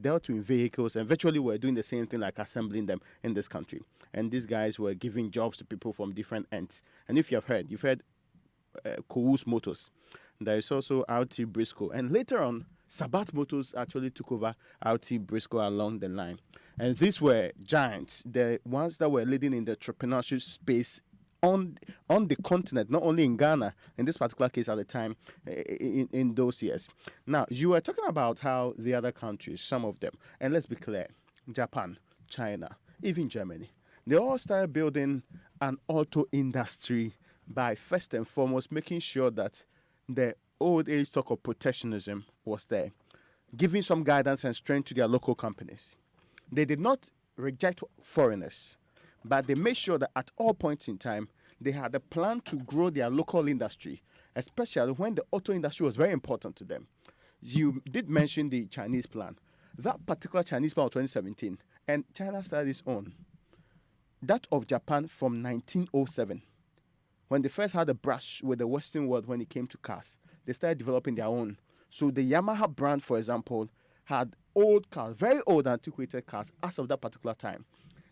dealt with vehicles and virtually were doing the same thing like assembling them in this country. And these guys were giving jobs to people from different ends. And if you've heard Kowus Motors. There is also RT Briscoe. And later on, Sabat Motors actually took over RT Briscoe along the line. And these were giants, the ones that were leading in the entrepreneurship space on the continent, not only in Ghana, in this particular case at the time, in those years. Now, you were talking about how the other countries, some of them, and let's be clear, Japan, China, even Germany, they all started building an auto industry by first and foremost making sure that the old age talk of protectionism was there, giving some guidance and strength to their local companies. They did not reject foreigners, but they made sure that at all points in time, they had a plan to grow their local industry, especially when the auto industry was very important to them. You did mention the Chinese plan. That particular Chinese plan of 2017, and China started its own. That of Japan from 1907. When they first had a brush with the Western world when it came to cars, they started developing their own. So the Yamaha brand, for example, had old cars, very old antiquated cars as of that particular time.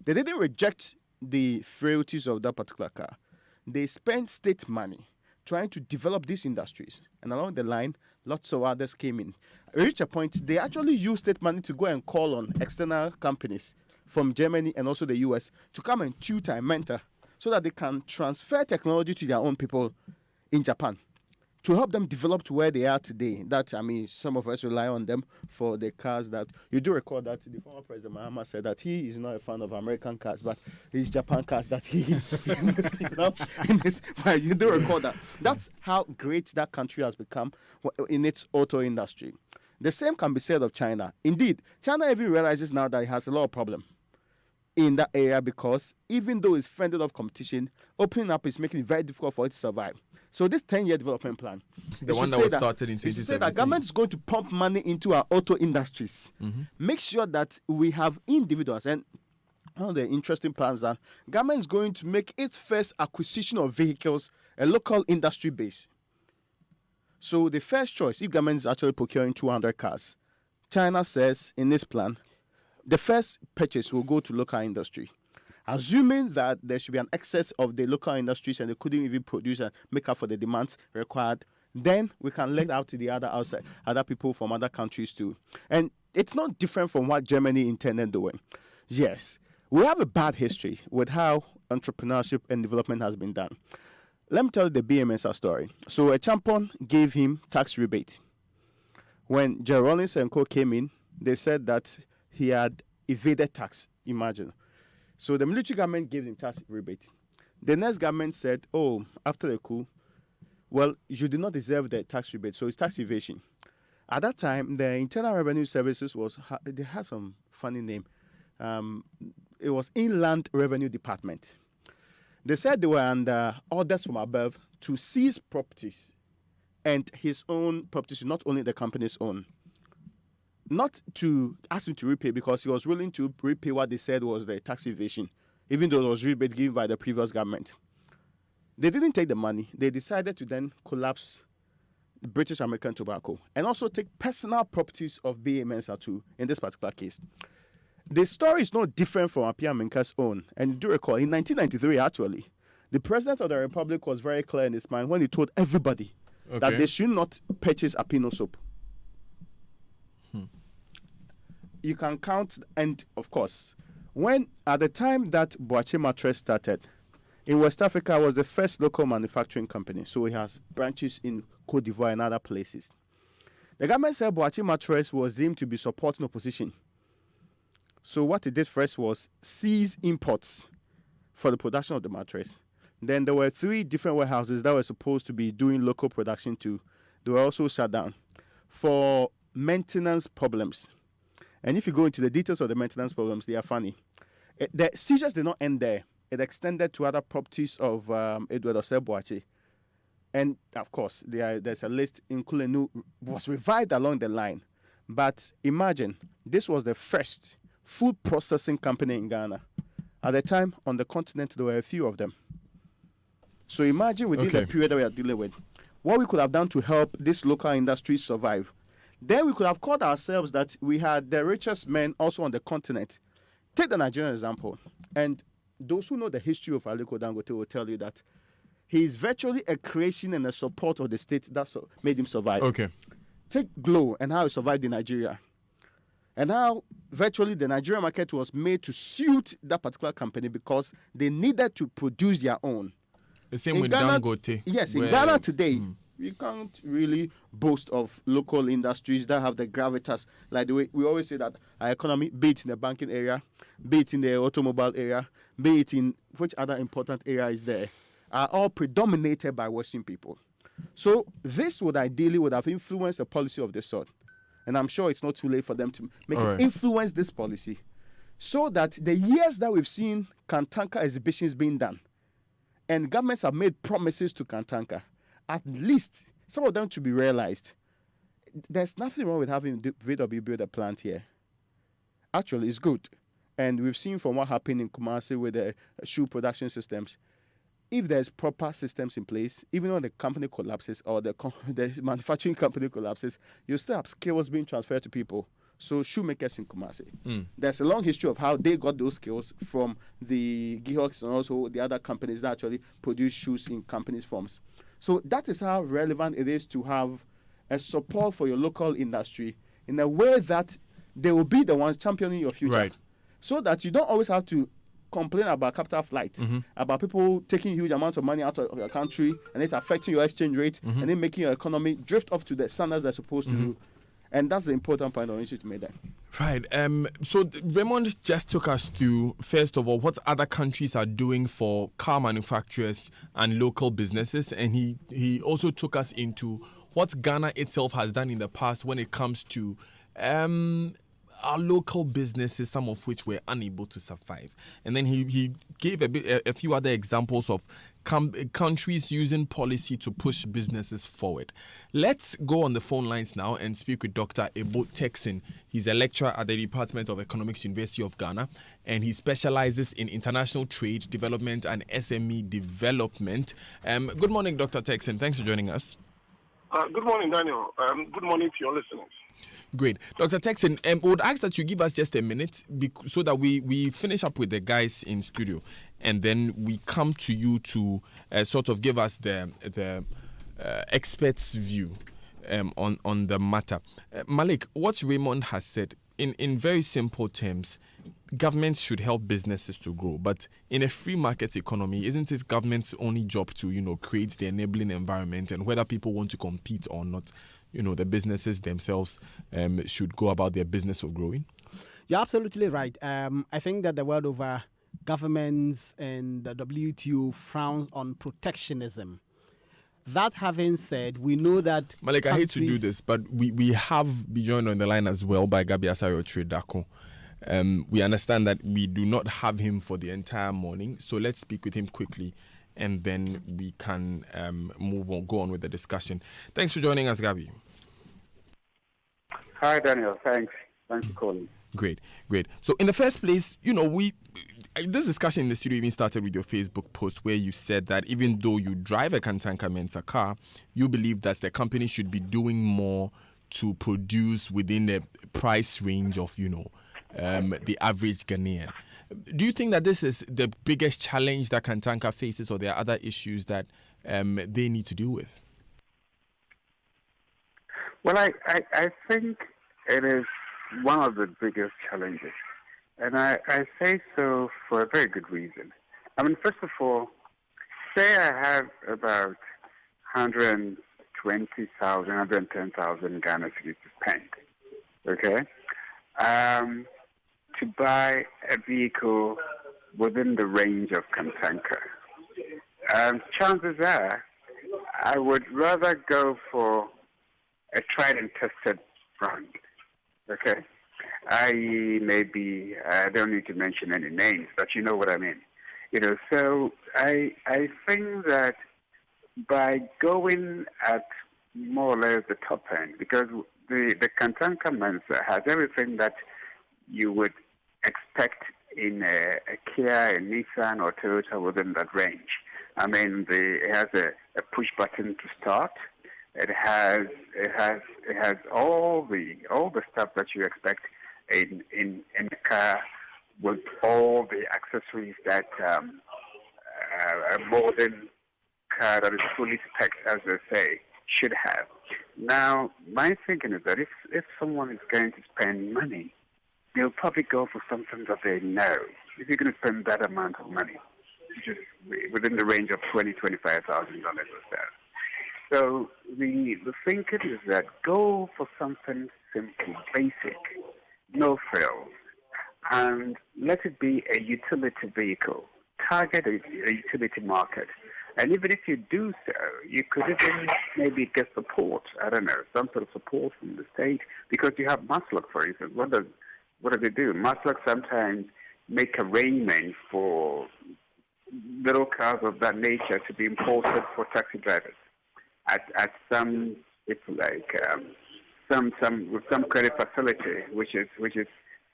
They didn't reject the frailties of that particular car. They spent state money trying to develop these industries. And along the line, lots of others came in. At reached a point, they actually used state money to go and call on external companies from Germany and also the US to come and tutor and mentor so that they can transfer technology to their own people in Japan to help them develop to where they are today. That, I mean, some of us rely on them for the cars that, you do recall that the former President Mahama said that he is not a fan of American cars, but it's Japan cars that he in this, but you do recall that. That's how great that country has become in its auto industry. The same can be said of China. Indeed, China even realizes now that it has a lot of problems in that area because even though it's fended off competition, opening up is making it very difficult for it to survive. So this 10-year development plan, the one that was started in 2017, say that government is going to pump money into our auto industries. Make sure that we have individuals, and one of the interesting plans are government is going to make its first acquisition of vehicles a local industry base. So the first choice, if government is actually procuring 200 cars, China says in this plan, the first purchase will go to local industry. Assuming that there should be an excess of the local industries and they couldn't even produce and make up for the demands required, then we can let out to the other people from other countries too. And it's not different from what Germany intended doing. Yes, we have a bad history with how entrepreneurship and development has been done. Let me tell you the BMS story. So a champion gave him tax rebate. When Jerry Rollins and Co came in, they said that he had evaded tax. Imagine. So the military government gave him tax rebate. The next government said, oh, after the coup, well, you did not deserve the tax rebate, so it's tax evasion. At that time, the Internal Revenue Services they had some funny name. It was Inland Revenue Department. They said they were under orders from above to seize properties and his own properties, not only the company's own. Not to ask him to repay because he was willing to repay what they said was the tax evasion, even though it was rebate given by the previous government. They didn't take the money. They decided to then collapse British American Tobacco and also take personal properties of BMS too in this particular case. The story is not different from Apia Menka's own. And you do recall, in 1993 actually, the President of the Republic was very clear in his mind when he told everybody that they should not purchase Apino soap. You can count, and of course, when at the time that Boache Mattress started, in West Africa was the first local manufacturing company. So it has branches in Cote d'Ivoire and other places. The government said Boache Mattress was deemed to be supporting opposition. So what it did first was seize imports for the production of the mattress. Then there were 3 different warehouses that were supposed to be doing local production too. They were also shut down for maintenance problems. And if you go into the details of the maintenance problems, they are funny. The seizures did not end there. It extended to other properties of Edward Osei. And, of course, there's a list including who was revived along the line. But imagine, this was the first food processing company in Ghana. At the time, on the continent, there were a few of them. So imagine within the period that we are dealing with, what we could have done to help this local industry survive. then we could have called ourselves that we had the richest men also on the continent. Take the Nigerian example. And those who know the history of Aliko Dangote will tell you that he is virtually a creation and a support of the state that made him survive. Okay. Take Glow and how he survived in Nigeria. And how virtually the Nigerian market was made to suit that particular company because they needed to produce their own. The same with Dangote. Yes, in Ghana today, you can't really boast of local industries that have the gravitas. Like the way we always say that our economy, be it in the banking area, be it in the automobile area, be it in which other important area is there, are all predominated by Western people. So this would have influenced a policy of this sort. And I'm sure it's not too late for them to make it influence this policy. So that the years that we've seen Kantanka exhibitions being done, and governments have made promises to Kantanka, at least some of them to be realized. There's nothing wrong with having VW build a plant here. Actually, it's good. And we've seen from what happened in Kumasi with the shoe production systems, if there's proper systems in place, even when the company collapses or the manufacturing company collapses, you still have skills being transferred to people. So shoemakers in Kumasi. There's a long history of how they got those skills from the Gihawks and also the other companies that actually produce shoes in companies' forms. So that is how relevant it is to have a support for your local industry in a way that they will be the ones championing your future. Right. So that you don't always have to complain about capital flight, about people taking huge amounts of money out of your country and it affecting your exchange rate and then making your economy drift off to the standards they're supposed to do. And that's the important point I want you to make there. Right. So Raymond just took us through, first of all, what other countries are doing for car manufacturers and local businesses. And he also took us into what Ghana itself has done in the past when it comes to our local businesses, some of which were unable to survive. And then he gave a few other examples of countries using policy to push businesses forward. Let's go on the phone lines now and speak with Dr. Ebo Texin. He's a lecturer at the Department of Economics, University of Ghana, and he specializes in international trade, development, and SME development. Good morning, Dr. Texin. Thanks for joining us. Good morning, Daniel. Good morning to your listeners. Great. Dr. Texin, we would ask that you give us just a minute so that we finish up with the guys in studio and then we come to you to sort of give us the experts' view on the matter. Malik, what Raymond has said, in very simple terms, governments should help businesses to grow. But in a free market economy, isn't it government's only job to, create the enabling environment, and whether people want to compete or not, the businesses themselves should go about their business of growing? You're absolutely right. I think that the world over, governments and the WTO frowns on protectionism. That having said, we know that Malik, I hate to do this, but we have been joined on the line as well by Gabi Asario Dako. We understand that we do not have him for the entire morning, so let's speak with him quickly and then we can go on with the discussion. Thanks for joining us, Gabi. Hi, Daniel. Thanks for calling. Great. So in the first place, this discussion in the studio even started with your Facebook post where you said that even though you drive a Kantanka Mensa car, you believe that the company should be doing more to produce within the price range of, the average Ghanaian. Do you think that this is the biggest challenge that Kantanka faces, or there are other issues that they need to deal with? Well, I think it is one of the biggest challenges. And I say so for a very good reason. I mean, first of all, say I have about 120,000, 110,000 Ghana cedis to spend, okay? To buy a vehicle within the range of Kantanka. Chances are I would rather go for a tried and tested brand, okay? Maybe, I don't need to mention any names, but you know what I mean. So I think that by going at more or less the top end, because the Kantanka Mensa has everything that you would expect in a Kia, a Nissan, or Toyota within that range. I mean, it has a push button to start. It has all the stuff that you expect in a car, with all the accessories that a modern car that is fully spec'd, as they say, should have. Now, my thinking is that if someone is going to spend money, they'll probably go for something that they know. If you're going to spend that amount of money, which is within the range of $25,000 or so. So the thinking is that go for something simple, basic, no frills, and let it be a utility vehicle. Target a utility market. And even if you do so, you could even maybe get support. I don't know, some sort of support from the state, because you have Maslach, for instance. What do they do? Maslach sometimes make arrangements for little cars of that nature to be imported for taxi drivers at some, it's like with some credit facility, which is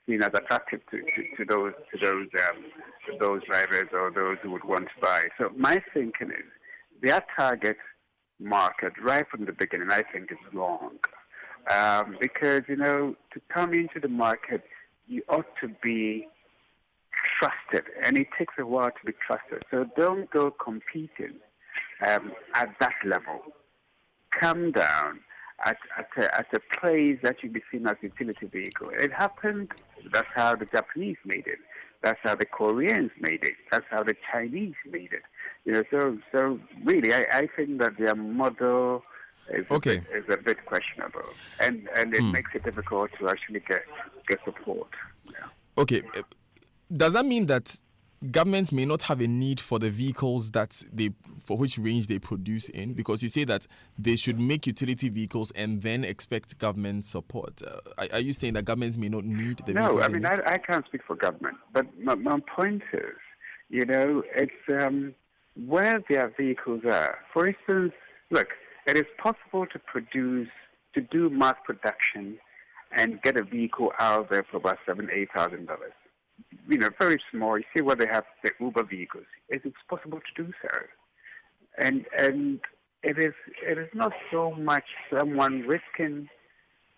seen as attractive to those drivers or those who would want to buy. So my thinking is their target market right from the beginning, I think, is wrong, because to come into the market, you ought to be trusted, and it takes a while to be trusted. So don't go competing at that level. Come down at a place that you be seen as a utility vehicle. It happened. That's how the Japanese made it. That's how the Koreans made it. That's how the Chinese made it. So really, I think that their model is a bit questionable, and it makes it difficult to actually get support. Yeah. Okay. Does that mean that governments may not have a need for the vehicles for which range they produce in? Because you say that they should make utility vehicles and then expect government support. Are you saying that governments may not need the vehicles? No, I mean, I can't speak for government. But my point is, it's where their vehicles are. For instance, look, it is possible to do mass production and get a vehicle out there for about $7,000-8,000. Very small. You see where they have the Uber vehicles. It is possible to do so, and it is not so much someone risking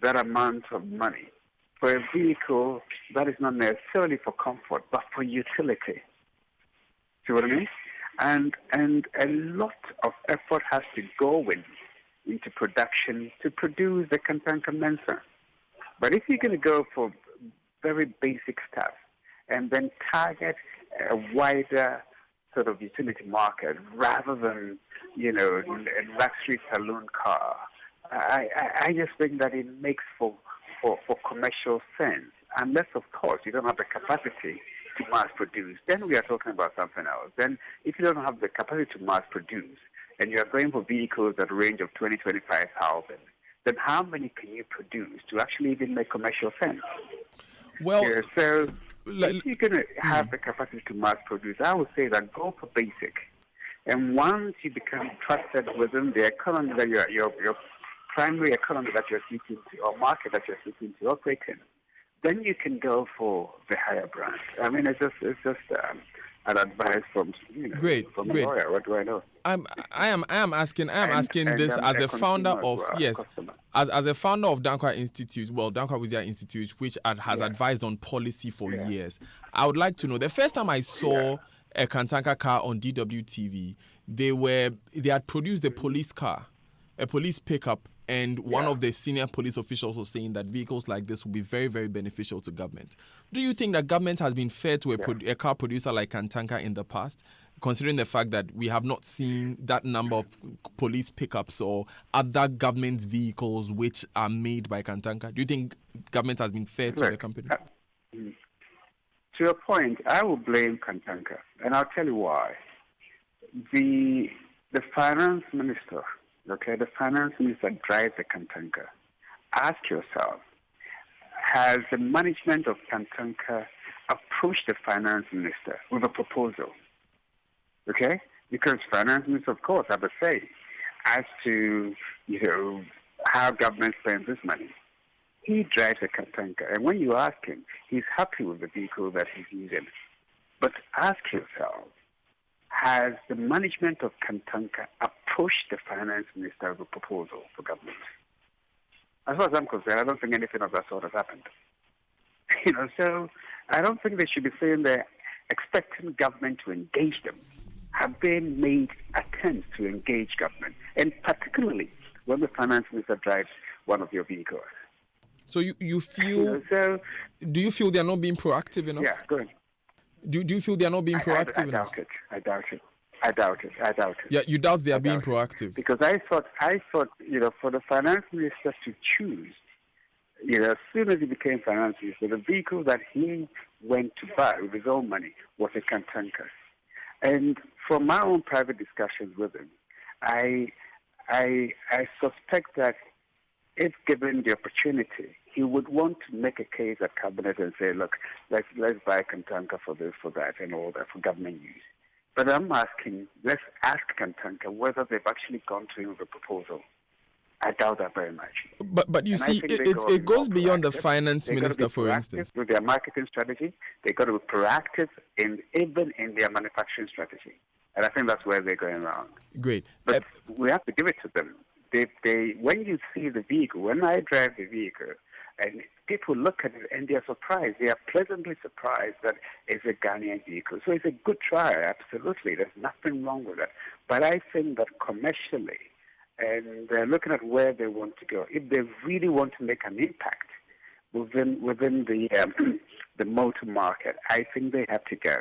that amount of money for a vehicle that is not necessarily for comfort, but for utility. See what I mean? And a lot of effort has to go into production to produce the Kantanka Mensa. But if you're going to go for very basic stuff, and then target a wider sort of utility market rather than, a luxury saloon car, I just think that it makes for commercial sense. Unless, of course, you don't have the capacity to mass produce, then we are talking about something else. Then if you don't have the capacity to mass produce, and you are going for vehicles at a range of 25,000, then how many can you produce to actually even make commercial sense? Well, if you're going to have the capacity to mass produce, I would say that go for basic. And once you become trusted within the economy that your primary economy that you're seeking to, or market that you're seeking to operate in, then you can go for the higher brand. I mean, it's just an advice from a lawyer. What do I know? I am asking this as a founder of as a founder of Dankwa Institute, Dankwa Wizia Institute, which has advised on policy for years. I would like to know, the first time I saw a Kantanka car on DWTV, they had produced a police car, a police pickup, and one of the senior police officials was saying that vehicles like this will be very, very beneficial to government. Do you think that government has been fair to a car producer like Kantanka in the past, considering the fact that we have not seen that number of police pickups or other government vehicles which are made by Kantanka? Do you think government has been fair to the company? To your point, I will blame Kantanka, and I'll tell you why. The finance minister, the finance minister drives the Kantanka. Ask yourself, has the management of Kantanka approached the finance minister with a proposal? Okay? Because finance minister, of course, have a say as to, how government spends this money. He drives a Kantanka, and when you ask him, he's happy with the vehicle that he's using. But ask yourself, has the management of Kantanka approached the finance minister with a proposal for government? As far as I'm concerned, I don't think anything of that sort has happened. So I don't think they should be saying they're expecting government to engage them. Have they made attempts to engage government? And particularly when the finance minister drives one of your vehicles. So you feel? Do you feel they are not being proactive enough? Yeah, go ahead. Do you feel they are not being proactive enough? I doubt it. Yeah, you doubt they are being proactive. Because I thought, for the finance minister to choose, as soon as he became finance minister, the vehicle that he went to buy with his own money was a Kantanka. And from my own private discussions with him, I suspect that if given the opportunity, he would want to make a case at cabinet and say, look, let's buy Kantanka for this, for that, and all that for government use. But I'm asking, let's ask Kantanka whether they've actually gone to him with a proposal. I doubt that very much. But you see, it goes beyond the finance minister, for instance. With their marketing strategy, they've got to be proactive even in their manufacturing strategy. And I think that's where they're going wrong. Great. But we have to give it to them. When you see the vehicle, when I drive the vehicle, and people look at it and they are surprised. They are pleasantly surprised that it's a Ghanaian vehicle. So it's a good try, absolutely. There's nothing wrong with that. But I think that commercially, and they're looking at where they want to go, if they really want to make an impact within the motor market, I think they have to go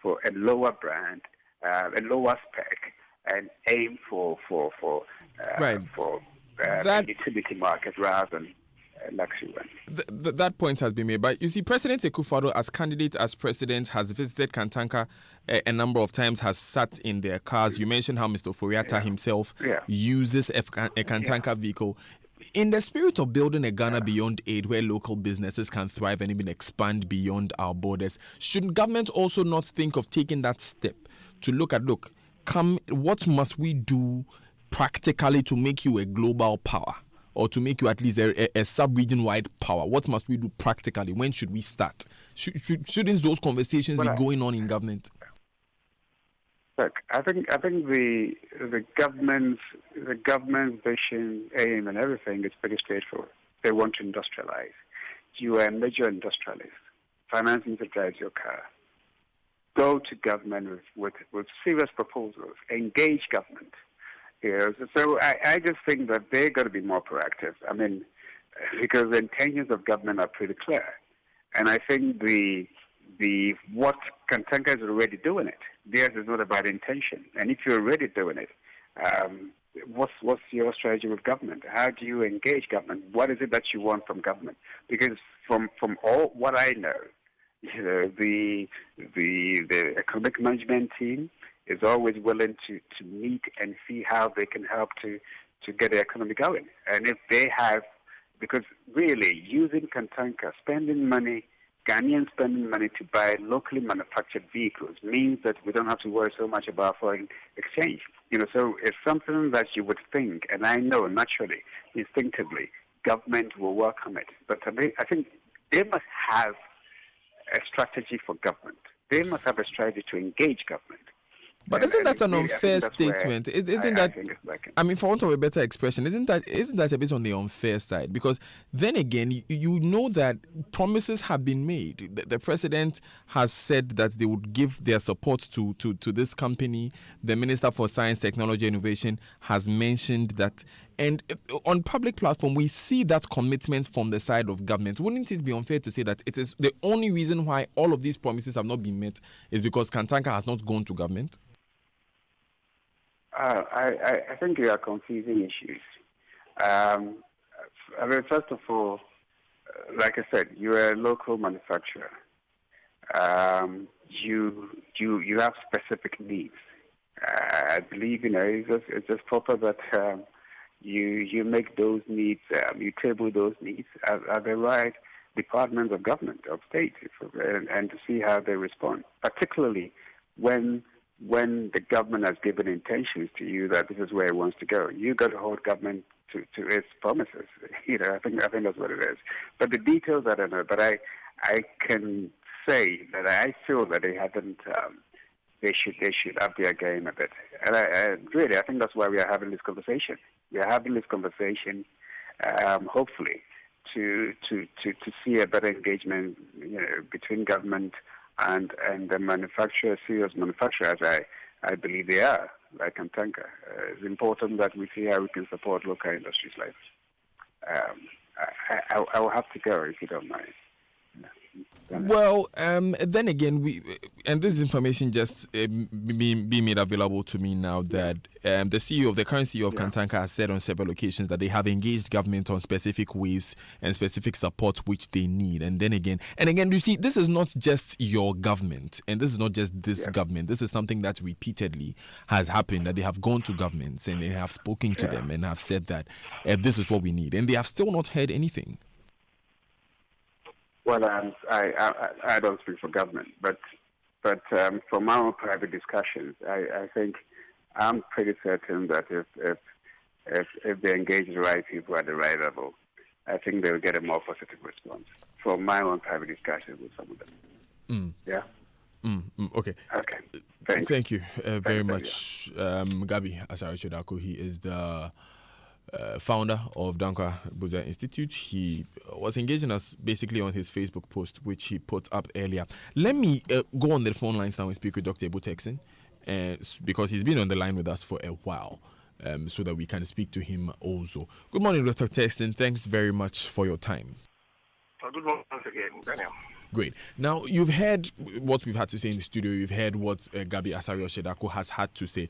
for a lower brand, a lower spec, and aim for that utility market rather than luxury one. That point has been made. But you see, President Akufo-Addo, as candidate as president, has visited Kantanka a number of times, has sat in their cars. You mentioned how Mr. Oforiatta himself uses a Kantanka vehicle. In the spirit of building a Ghana beyond aid, where local businesses can thrive and even expand beyond our borders, should government also not think of taking that step to look, what must we do practically to make you a global power? Or to make you at least a sub-region wide power? What must we do practically? When should we start? Shouldn't those conversations be going on in government? Look, I think the government's vision, aim, and everything is pretty straightforward. They want to industrialize. You are a major industrialist. Financing drives your car. Go to government with serious proposals. Engage government. So I just think that they're got to be more proactive. I mean, because the intentions of government are pretty clear, and I think what Kantanka is already doing it. Theirs is not about intention, and if you're already doing it, what's your strategy with government? How do you engage government? What is it that you want from government? Because from all what I know, the economic management team is always willing to meet and see how they can help to get the economy going. And if they have, because really using Kantanka, Ghanaians spending money to buy locally manufactured vehicles means that we don't have to worry so much about foreign exchange. So it's something that you would think, and I know naturally, instinctively, government will welcome it. But I think they must have a strategy for government. They must have a strategy to engage government. But isn't that an unfair statement? Isn't that? I mean, for want of a better expression, isn't that a bit on the unfair side? Because then again, you know that promises have been made. The president has said that they would give their support to this company. The Minister for Science, Technology, and Innovation has mentioned that. And on public platform, we see that commitment from the side of government. Wouldn't it be unfair to say that it is the only reason why all of these promises have not been met is because Kantanka has not gone to government? I think you are confusing issues. I mean, first of all, like I said, you are a local manufacturer. You have specific needs. I believe it's just proper that you make those needs, you table those needs at the right departments of government, of state, and to see how they respond, particularly when the government has given intentions to you that this is where it wants to go. You got to hold government to its promises. I think that's what it is. But the details, I don't know. But I can say that I feel that they haven't they should up their game a bit. And I think that's why we are having this conversation. We are having this conversation, hopefully, to see a better engagement, between government and the manufacturers, serious manufacturers. I believe they are, like Kantanka. It's important that we see how we can support local industries like this. I will have to go if you don't mind. Well, then again, and this information just being made available to me now that the current CEO of Kantanka has said on several occasions that they have engaged government on specific ways and specific support which they need. And again, you see, this is not just your government, and this is not just this government. This is something that repeatedly has happened, that they have gone to governments and they have spoken to them and have said that this is what we need, and they have still not heard anything. Well, I don't speak for government, but from my own private discussions, I think I'm pretty certain that if they engage the right people at the right level, I think they will get a more positive response. From my own private discussions with some of them. Yeah. Okay. Okay. Thanks. Thank you very much, Gabi Asare-Chodako. He is the founder of Danka Buza Institute. He was engaging us basically on his Facebook post, which he put up earlier. Let me go on the phone lines now and speak with Dr. Ebu Texan, because he's been on the line with us for a while, so that we can speak to him also. Good morning, Dr. Texan. Thanks very much for your time. Good morning once again, Daniel. Great. Now, you've heard what we've had to say in the studio. You've heard what Gabi Asare-Chodako has had to say.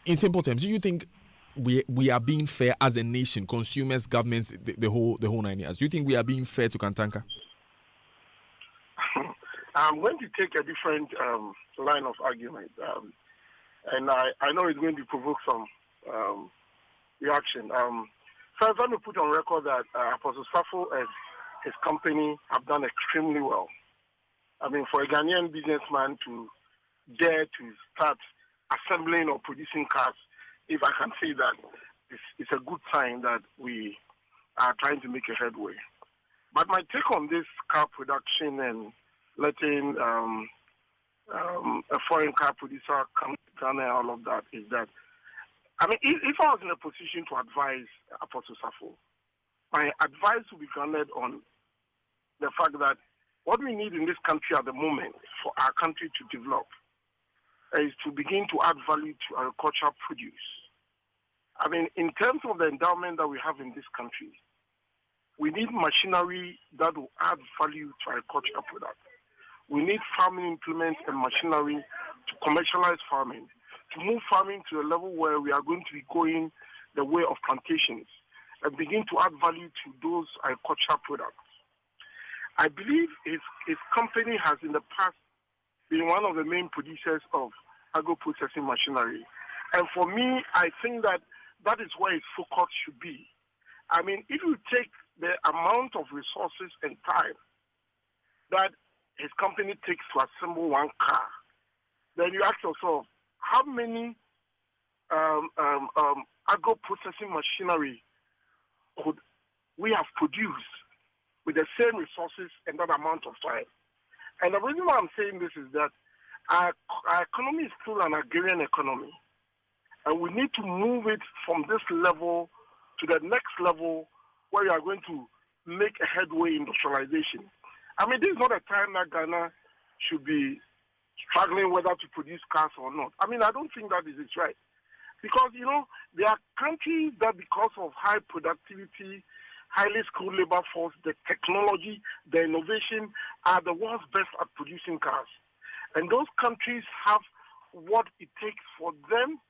In simple terms, do you think we are being fair as a nation, consumers, governments, the whole 9 years? Do you think we are being fair to Kantanka? I'm going to take a different line of argument, and I know it's going to provoke some reaction. First, let me put on record that Apostle Safo and his company have done extremely well. I mean, for a Ghanaian businessman to dare to start assembling or producing cars, if I can say that, it's a good sign that we are trying to make a headway. But my take on this car production and letting a foreign car producer come to Ghana and all of that is that, I mean, if I was in a position to advise Apostle Safo, my advice would be grounded on the fact that what we need in this country at the moment for our country to develop is to begin to add value to agricultural produce. I mean, in terms of the endowment that we have in this country, we need machinery that will add value to agricultural products. We need farming implements and machinery to commercialize farming, to move farming to a level where we are going to be going the way of plantations and begin to add value to those agricultural products. I believe his company has in the past been one of the main producers of agro-processing machinery. And for me, I think that is where his focus should be. I mean, if you take the amount of resources and time that his company takes to assemble one car, then you ask yourself, how many agro-processing machinery could we have produced with the same resources and that amount of time? And the reason why I'm saying this is that our economy is still an agrarian economy. And we need to move it from this level to the next level where we are going to make a headway in industrialization. I mean, this is not a time that Ghana should be struggling whether to produce cars or not. I mean, I don't think that is right. Because, there are countries that because of high productivity, highly skilled labor force, the technology, the innovation are the world's best at producing cars. And those countries have what it takes for them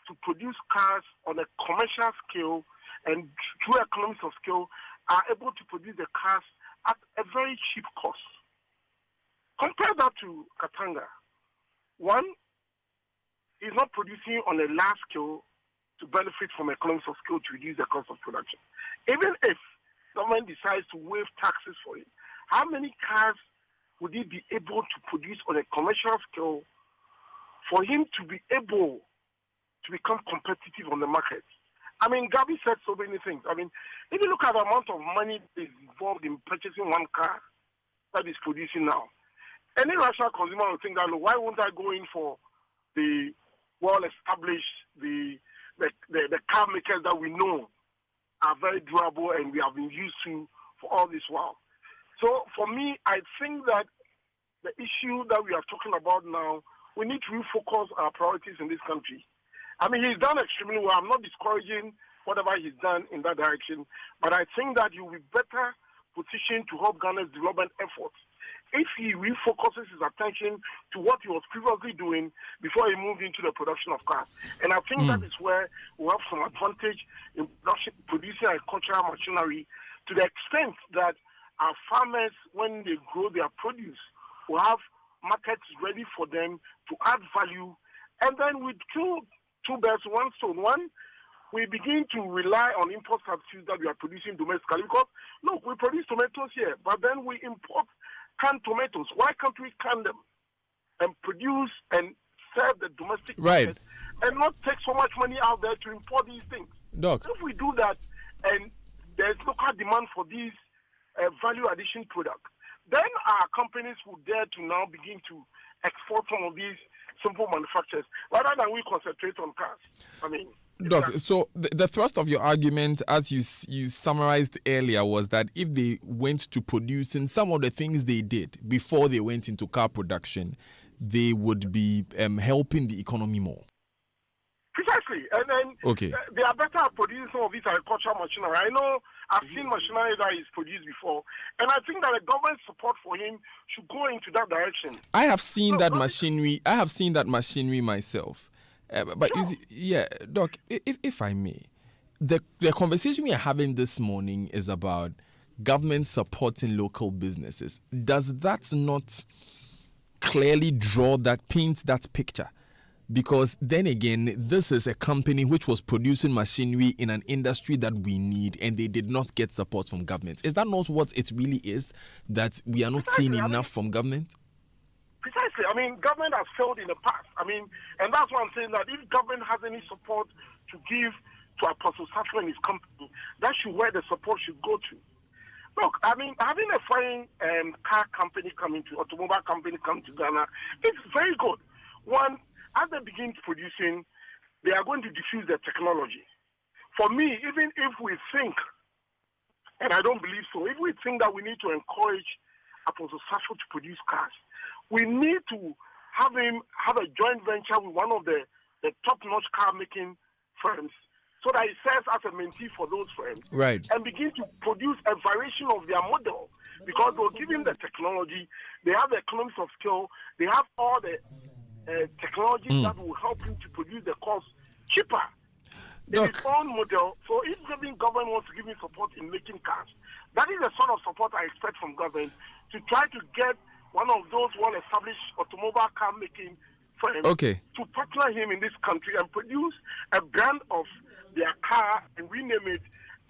to produce cars on a commercial scale, and through economies of scale are able to produce the cars at a very cheap cost. Compare that to Kantanka. One, he's not producing on a large scale to benefit from economies of scale to reduce the cost of production. Even if government decides to waive taxes for it, how many cars would he be able to produce on a commercial scale for him to be able to become competitive on the market? I mean, Gabi said so many things. I mean, if you look at the amount of money that is involved in purchasing one car that is producing now, any rational consumer will think that, why won't I go in for the well-established, the car makers that we know are very durable and we have been used to for all this while. So for me, I think that the issue that we are talking about now, we need to refocus our priorities in this country. I mean, he's done extremely well. I'm not discouraging whatever he's done in that direction, but I think that he will be better positioned to help Ghana's development efforts if he refocuses his attention to what he was previously doing before he moved into the production of cars. And I think that is where we have some advantage in producing agricultural machinery, to the extent that our farmers, when they grow their produce, will have markets ready for them to add value. And then with two birds, one stone. One, we begin to rely on import substitutes that we are producing domestically. Because, look, we produce tomatoes here, but then we import canned tomatoes. Why can't we can them and produce and serve the domestic market and not take so much money out there to import these things? Doc. If we do that and there's local demand for these value addition products, then our companies will dare to now begin to export some of these simple manufacturers rather than we concentrate on cars. I mean, Doc, so the thrust of your argument, as you summarized earlier, was that if they went to producing some of the things they did before they went into car production, they would be helping the economy more. Precisely. And then they are better at producing some of these agricultural machinery. I know I've seen machinery that is produced before, and I think that the government support for him should go into that direction. I have seen that machinery. I have seen that machinery myself. But you see, Doc, if I may, the conversation we are having this morning is about government supporting local businesses. Does that not clearly paint that picture? Because then again, this is a company which was producing machinery in an industry that we need, and they did not get support from government. Is that not what it really is, that we are not seeing enough from government? Precisely. I mean, government has failed in the past. I mean, and that's why I'm saying that if government has any support to give to Apostle Safo and his company, that's where the support should go to. Look, I mean, having a foreign car company automobile company come to Ghana, it's very good. One, as they begin producing, they are going to diffuse the technology. For me, even if we think, and I don't believe so, if we think that we need to encourage Apostle Safo to produce cars, we need to have him have a joint venture with one of the top-notch car-making firms so that he serves as a mentee for those firms. Right. And begin to produce a variation of their model, because they'll give him the technology, they have the economies of scale, they have all the technology that will help him to produce the cost cheaper in his own model. So if the government wants to give him support in making cars, that is the sort of support I expect from government, to try to get one of those well-established automobile car-making firms to partner him in this country and produce a brand of their car and rename it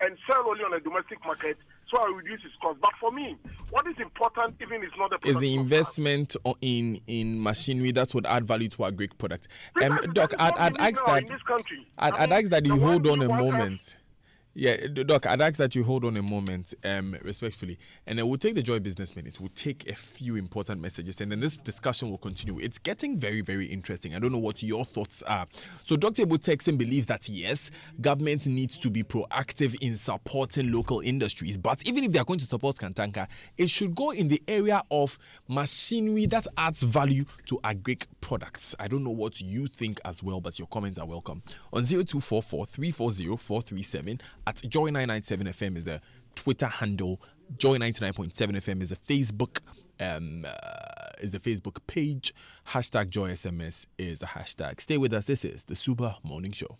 and sell only on a domestic market, so I reduce its cost. But for me, what is important even is not the production. Is the investment in machinery that would add value to our Greek product. Doc, I'd ask that you hold on a moment. Yeah, Doc, I'd ask that you hold on a moment, respectfully. And then we'll take the Joy Business Minutes. We'll take a few important messages, and then this discussion will continue. It's getting very, very interesting. I don't know what your thoughts are. So Dr. Ebutexin believes that, yes, government needs to be proactive in supporting local industries. But even if they are going to support Kantanka, it should go in the area of machinery that adds value to agric products. I don't know what you think as well, but your comments are welcome. On 0244 340 437 at Joy997 FM is the Twitter handle. Joy99.7 FM is the Facebook page. Hashtag JoySMS is a hashtag. Stay with us. This is the Super Morning Show.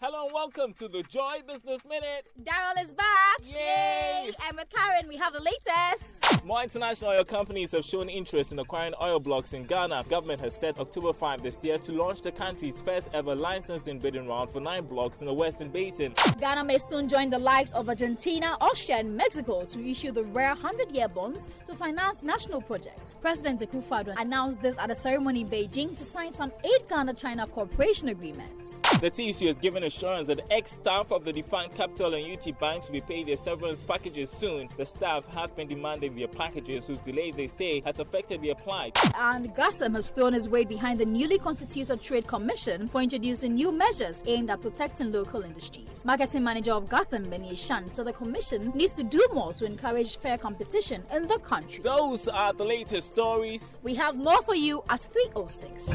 Hello and welcome to the Joy Business Minute. Daryl is back. Yay! And with Karen, we have the latest. More international oil companies have shown interest in acquiring oil blocks in Ghana. Government has set October 5 this year to launch the country's first ever licensing bidding round for 9 blocks in the Western Basin. Ghana may soon join the likes of Argentina, Austria, and Mexico to issue the rare 100-year bonds to finance national projects. President Akufo-Addo announced this at a ceremony in Beijing to sign some 8 Ghana-China cooperation agreements. The TCU has given assurance as the ex-staff of the defined Capital and UT banks will be paid their severance packages soon. The staff have been demanding their packages, whose delay, they say, has affected their plight. And Gassam has thrown his weight behind the newly constituted Trade Commission for introducing new measures aimed at protecting local industries. Marketing manager of Gassam, Benny Shan, said the commission needs to do more to encourage fair competition in the country. Those are the latest stories. We have more for you at 3:06.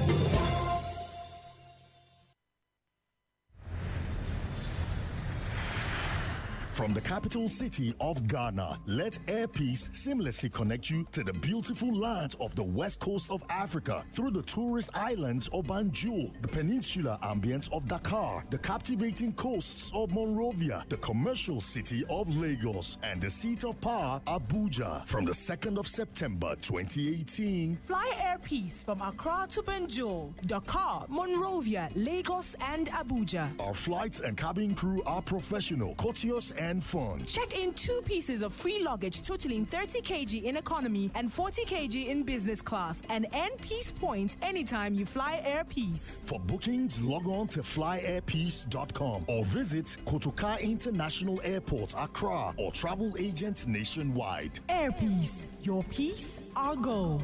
From the capital city of Ghana, let Airpeace seamlessly connect you to the beautiful lands of the west coast of Africa through the tourist islands of Banjul, the peninsular ambience of Dakar, the captivating coasts of Monrovia, the commercial city of Lagos, and the seat of power, Abuja. From the 2nd of September 2018. Fly Airpeace from Accra to Banjul, Dakar, Monrovia, Lagos, and Abuja. Our flights and cabin crew are professional, courteous, and fun. Check in 2 pieces of free luggage totaling 30 kg in economy and 40 kg in business class, and earn Peace points anytime you fly Airpeace. For bookings, log on to flyairpeace.com or visit Kotoka International Airport, Accra, or travel agents nationwide. Airpeace, your peace, our goal.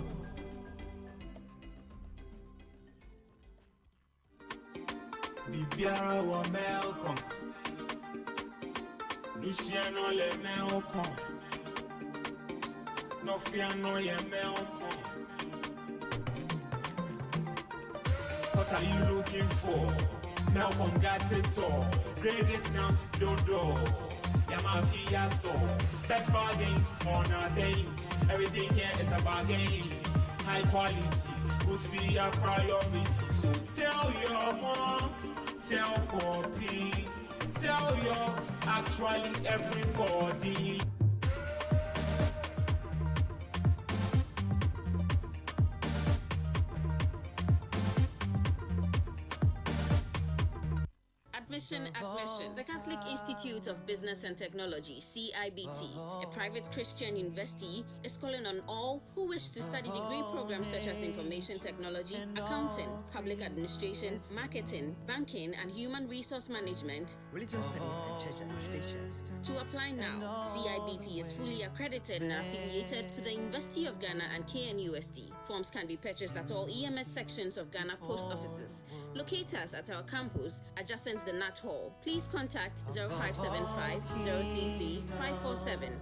Bibiara wa melkom Luciano le melkom Nofiano ye melkom. What are you looking for? Melkom got it all. Great discounts, don't do. Yamafia so. Best bargains on our things. Everything here is a bargain. High quality, goods be a priority. So tell your mom, tell Poppy, tell your actually everybody. Admission. The Catholic Institute of Business and Technology, CIBT, a private Christian university, is calling on all who wish to study degree programs such as information technology, accounting, public administration, marketing, banking, and human resource management, religious studies, and church administration. To apply now, CIBT is fully accredited and affiliated to the University of Ghana and KNUST. Forms can be purchased at all EMS sections of Ghana post offices. Locate us at our campus adjacent the Nat Hall. Please contact 0575 033 547.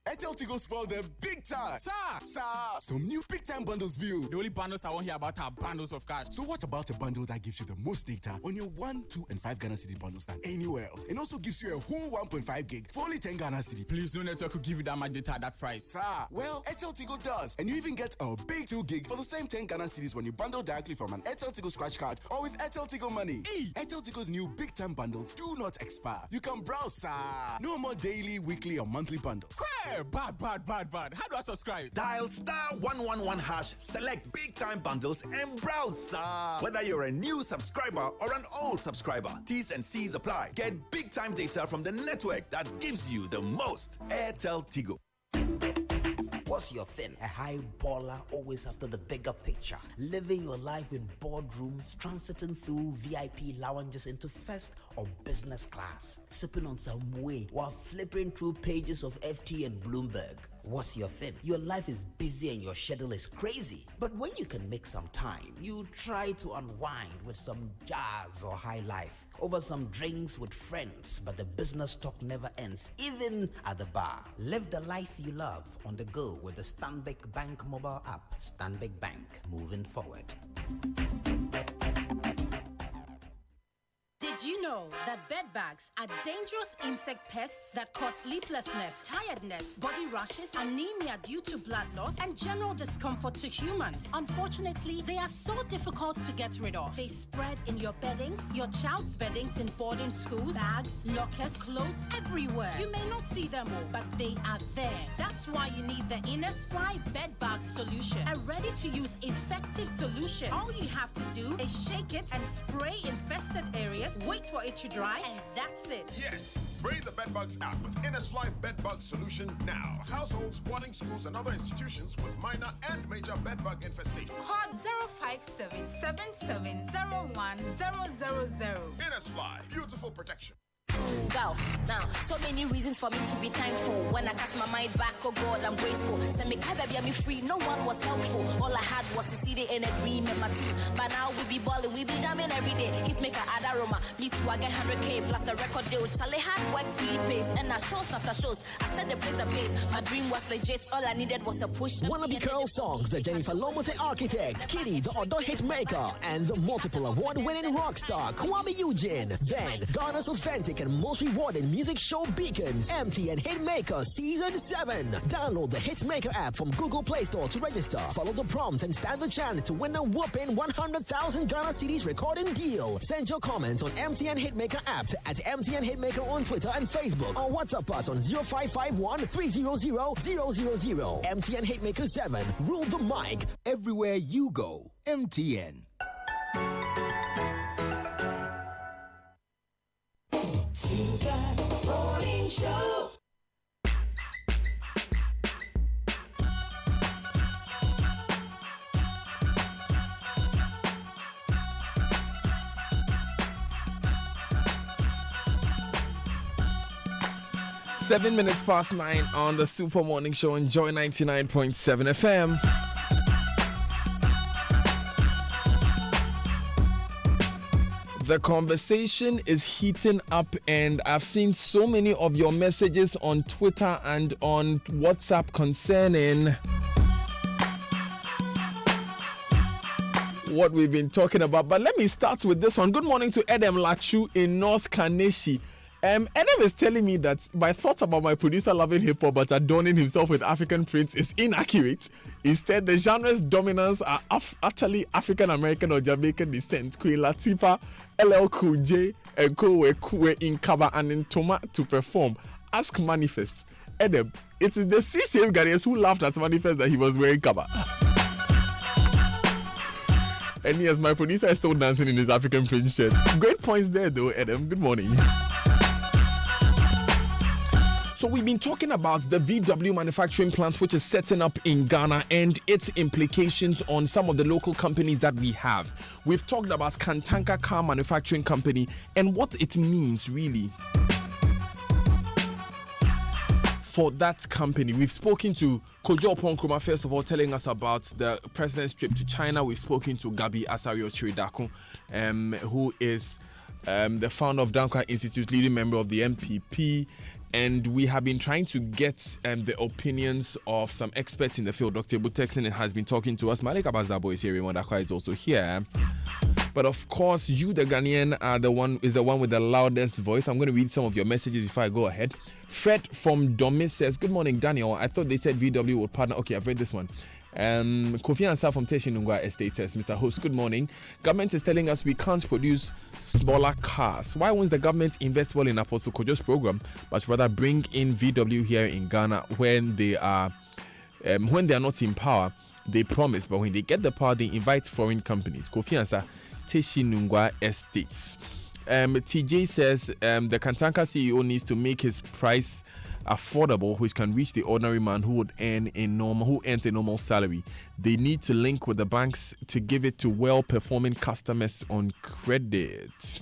Airtel Tigo spoiled them big time. Sir. Some new big time bundles view. The only bundles I want to hear about are bundles of cash. So what about a bundle that gives you the most data on your 1, 2, and 5 Ghana City bundles than anywhere else? And also gives you a whole 1.5 gig for only 10 Ghana City. Please, no network could give you that much data at that price. Sir, well, Airtel Tigo does. And you even get a big 2 gig for the same 10 Ghana Cities when you bundle directly from an Airtel Tigo scratch card or with Airtel Tigo Money. Hey! Airtel Tigo's new big time bundles do not expire. You can browse, sir. No more daily, weekly, or monthly bundles. Hey, bad. How do I subscribe? Dial *111#, select big time bundles and browse. Whether you're a new subscriber or an old subscriber, T's and C's apply. Get big time data from the network that gives you the most. Airtel Tigo. What's your thing? A high baller, always after the bigger picture. Living your life in boardrooms, transiting through VIP lounges into first or business class. Sipping on some whey while flipping through pages of FT and Bloomberg. What's your thing? Your life is busy and your schedule is crazy. But when you can make some time, you try to unwind with some jazz or high life. Over some drinks with friends, but the business talk never ends, even at the bar. Live the life you love on the go with the Stanbic Bank mobile app. Stanbic Bank, moving forward. Did you know that bed bugs are dangerous insect pests that cause sleeplessness, tiredness, body rashes, anemia due to blood loss, and general discomfort to humans? Unfortunately, they are so difficult to get rid of. They spread in your beddings, your child's beddings in boarding schools, bags, lockers, clothes, everywhere. You may not see them all, but they are there. That's why you need the Innisfly Bed Bug Solution, a ready-to-use effective solution. All you have to do is shake it and spray infested areas wait for it to dry, and that's it. Yes, spray the bedbugs out with Innisfly Bedbug Solution now. Households, boarding schools, and other institutions with minor and major bedbug infestations. Call 05777010000. Innisfly, beautiful protection. Go now. So many reasons for me to be thankful. When I cast my mind back, oh God, I'm grateful. Send me baby, I'm free. No one was helpful. All I had was to see it in a dream in my team. But now we be balling, we be jamming every day. Hit maker add aroma. Me too, I get 100K plus a record deal. Charlie hard work really pays. And I shows after shows, I set the place a place. My dream was legit. All I needed was a push. Wannabe Curl Songs, the Jennifer Lomote architect, Kitty, the Odor hit maker, and the multiple award-winning rock star Kwame Eugene. Then Ghana's authentic and most rewarding music show beacons, MTN Hitmaker Season 7. Download the Hitmaker app from Google Play Store to register. Follow the prompts and stand the chance to win a whopping 100,000 Ghana cedis recording deal. Send your comments on MTN Hitmaker app at MTN Hitmaker on Twitter and Facebook, or WhatsApp us on 0551 300 000. MTN Hitmaker 7. Rule the mic everywhere you go. MTN. Morning Show. Seven minutes past 9 on the Super Morning Show. Enjoy 99.7 FM. The conversation is heating up, and I've seen so many of your messages on Twitter and on WhatsApp concerning what we've been talking about. But let me start with this one. Good morning to Edem Lachu in North Kaneshi. Edem is telling me that my thoughts about my producer loving hip hop but adorning himself with African prints is inaccurate. Instead, the genre's dominance are utterly African American or Jamaican descent. Queen Latifah, LL Cool J, and Co were in Kaba and in Toma to perform. Ask Manifest. Edem, it is the same Ghanaians who laughed at Manifest that he was wearing Kaba. And yes, my producer is still dancing in his African print shirt. Great points there though, Edem. Good morning. So we've been talking about the VW manufacturing plant which is setting up in Ghana and its implications on some of the local companies that we have. We've talked about Kantanka car manufacturing company and what it means really for that company. We've spoken to Kojo Ponkroma, first of all, telling us about the president's trip to China. We've spoken to Gabi Asario Chiridako, who is the founder of Dankwa Institute, leading member of the MPP. And we have been trying to get the opinions of some experts in the field. Dr. Butexin has been talking to us. Malik Abazabo is here. Raymond Akwa is also here. But of course, you, the Ghanaian, are the one with the loudest voice. I'm going to read some of your messages before I go ahead. Fred from Domis says, good morning, Daniel. I thought they said VW would partner. Okay, I've read this one. Kofi Ansah from Teshinungwa Estate says, Mr. Host, good morning. Government is telling us we can't produce smaller cars. Why won't the government invest well in Apostle Kojo's program, but rather bring in VW here in Ghana when they are not in power? They promise, but when they get the power, they invite foreign companies. Kofi Ansah, Teshinungwa Estates. TJ says the Kantanka CEO needs to make his price affordable, which can reach the ordinary man who earns a normal salary. They need to link with the banks to give it to well-performing customers on credit.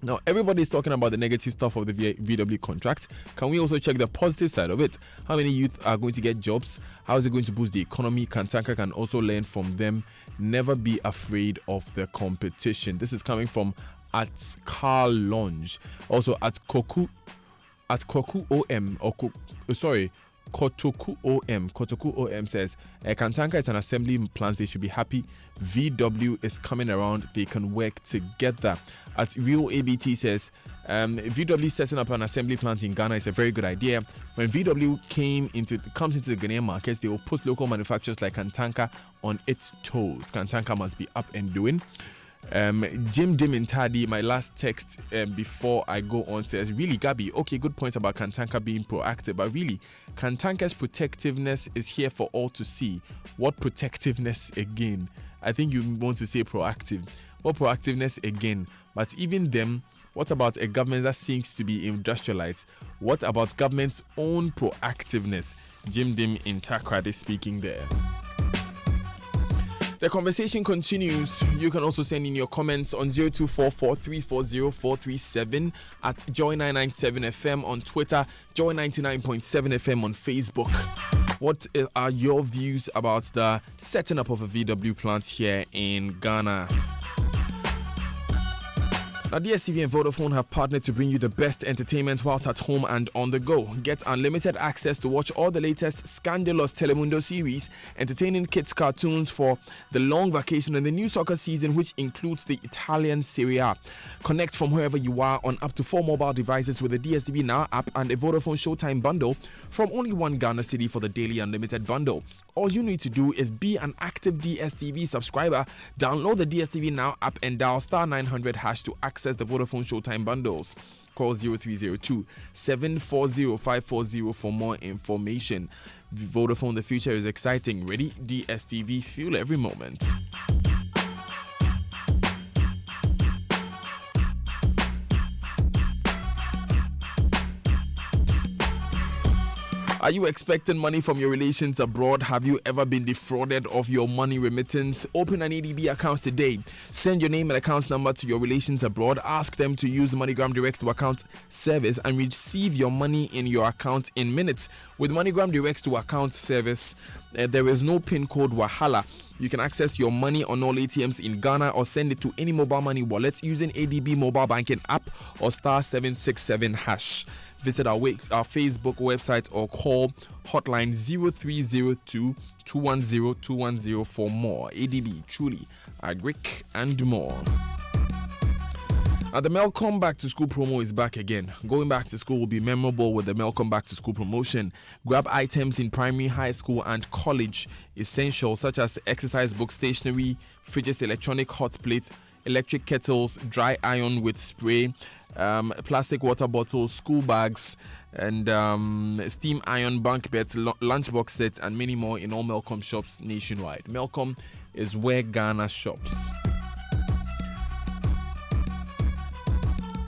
Now, everybody is talking about the negative stuff of the VW contract. Can we also check the positive side of it? How many youth are going to get jobs? How is it going to boost the economy? Kantanka can also learn from them. Never be afraid of the competition. This is coming from at Carl Longe. Also at Kotoku OM says Kantanka is an assembly plant. They should be happy. VW is coming around. They can work together. At Real ABT says VW setting up an assembly plant in Ghana is a very good idea. When VW comes into the Ghanaian markets, they will put local manufacturers like Kantanka on its toes. Kantanka must be up and doing. Jim Dimintadi, my last text before I go on, says, really, Gabi, okay, good point about Kantanka being proactive, but really, Kantanka's protectiveness is here for all to see. What protectiveness again? I think you want to say proactive. What proactiveness again? But even them, what about a government that seems to be industrialized? What about government's own proactiveness? Jim Dim in Takrady speaking there. The conversation continues. You can also send in your comments on 0244340437 at Joy997FM on Twitter, Joy99.7 FM on Facebook. What are your views about the setting up of a VW plant here in Ghana? Now, DSTV and Vodafone have partnered to bring you the best entertainment whilst at home and on the go. Get unlimited access to watch all the latest scandalous Telemundo series, entertaining kids' cartoons for the long vacation and the new soccer season, which includes the Italian Serie A. Connect from wherever you are on up to 4 mobile devices with the DSTV Now app and a Vodafone Showtime bundle from only 1 Ghana cedi for the daily unlimited bundle. All you need to do is be an active DSTV subscriber, download the DSTV Now app and dial *900# to access the Vodafone Showtime bundles. Call 0302 740 540 for more information. Vodafone, the future is exciting. Ready? DSTV, fuel every moment. Are you expecting money from your relations abroad? Have you ever been defrauded of your money remittance? Open an ADB account today. Send your name and account number to your relations abroad. Ask them to use MoneyGram Direct to Account service and receive your money in your account in minutes. With MoneyGram Direct to Account service, there is no PIN code wahala. You can access your money on all ATMs in Ghana or send it to any mobile money wallet using ADB mobile banking app or *767#. Visit our Facebook website or call hotline 0302 210 210 for more. ADB, truly, agric and more. Now, the Melcome Back to School promo is back again. Going back to school will be memorable with the Melcome Back to School promotion. Grab items in primary, high school, and college essentials such as exercise books, stationery, fridges, electronic hot plates, electric kettles, dry iron with spray, plastic water bottles, school bags, and steam iron bunk beds, lunchbox sets, and many more in all Melcome shops nationwide. Melcome is where Ghana shops.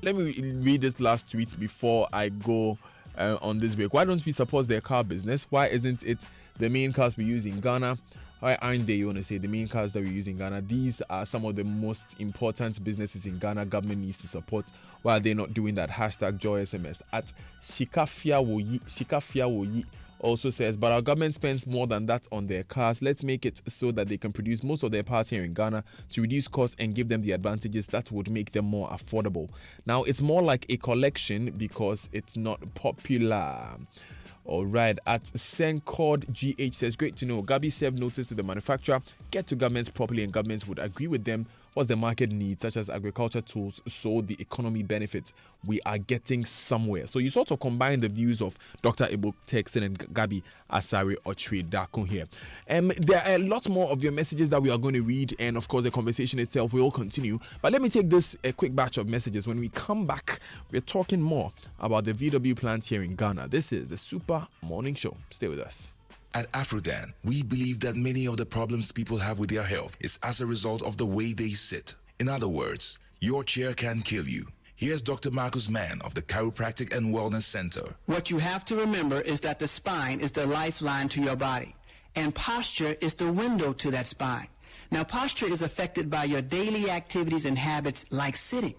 Let me read this last tweet before I go on this break. Why don't we support their car business? Why isn't it the main cars we use in Ghana? Why aren't they, you want to say, the main cars that we use in Ghana? These are some of the most important businesses in Ghana government needs to support. Why are they not doing that? #JoySMS at Shikafia Woyi also says, but our government spends more than that on their cars. Let's make it so that they can produce most of their parts here in Ghana to reduce costs and give them the advantages that would make them more affordable. Now, it's more like a collection because it's not popular. All right, at Sencord GH says, great to know. Gabi served notice to the manufacturer, get to governments properly and governments would agree with them what the market needs, such as agriculture tools, so the economy benefits. We are getting somewhere. So you sort of combine the views of Dr. Ebo Texan and Gabi Asari Ochwe Dakun here. There are a lot more of your messages that we are going to read, and of course the conversation itself will continue. But let me take this a quick batch of messages. When we come back, we're talking more about the VW plant here in Ghana. This is the Super Morning Show. Stay with us. At Afrodan, we believe that many of the problems people have with their health is as a result of the way they sit. In other words, your chair can kill you. Here's Dr. Marcus Mann of the Chiropractic and Wellness Center. What you have to remember is that the spine is the lifeline to your body, and posture is the window to that spine. Now, posture is affected by your daily activities and habits like sitting.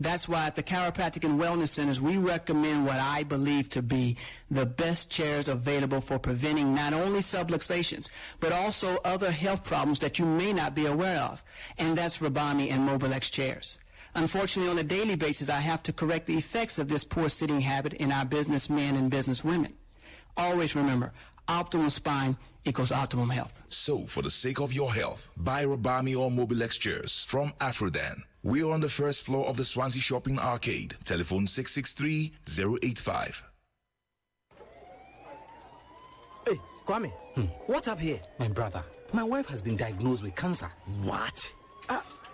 That's why at the Chiropractic and Wellness Centers, we recommend what I believe to be the best chairs available for preventing not only subluxations, but also other health problems that you may not be aware of. And that's Rabami and Mobilex chairs. Unfortunately, on a daily basis, I have to correct the effects of this poor sitting habit in our businessmen and businesswomen. Always remember, optimal spine equals optimum health. So, for the sake of your health, buy Rabami or Mobilex chairs from Afrodan. We are on the first floor of the Swansea Shopping Arcade. Telephone 663-085. Hey, Kwame, what's up here? My brother, my wife has been diagnosed with cancer. What?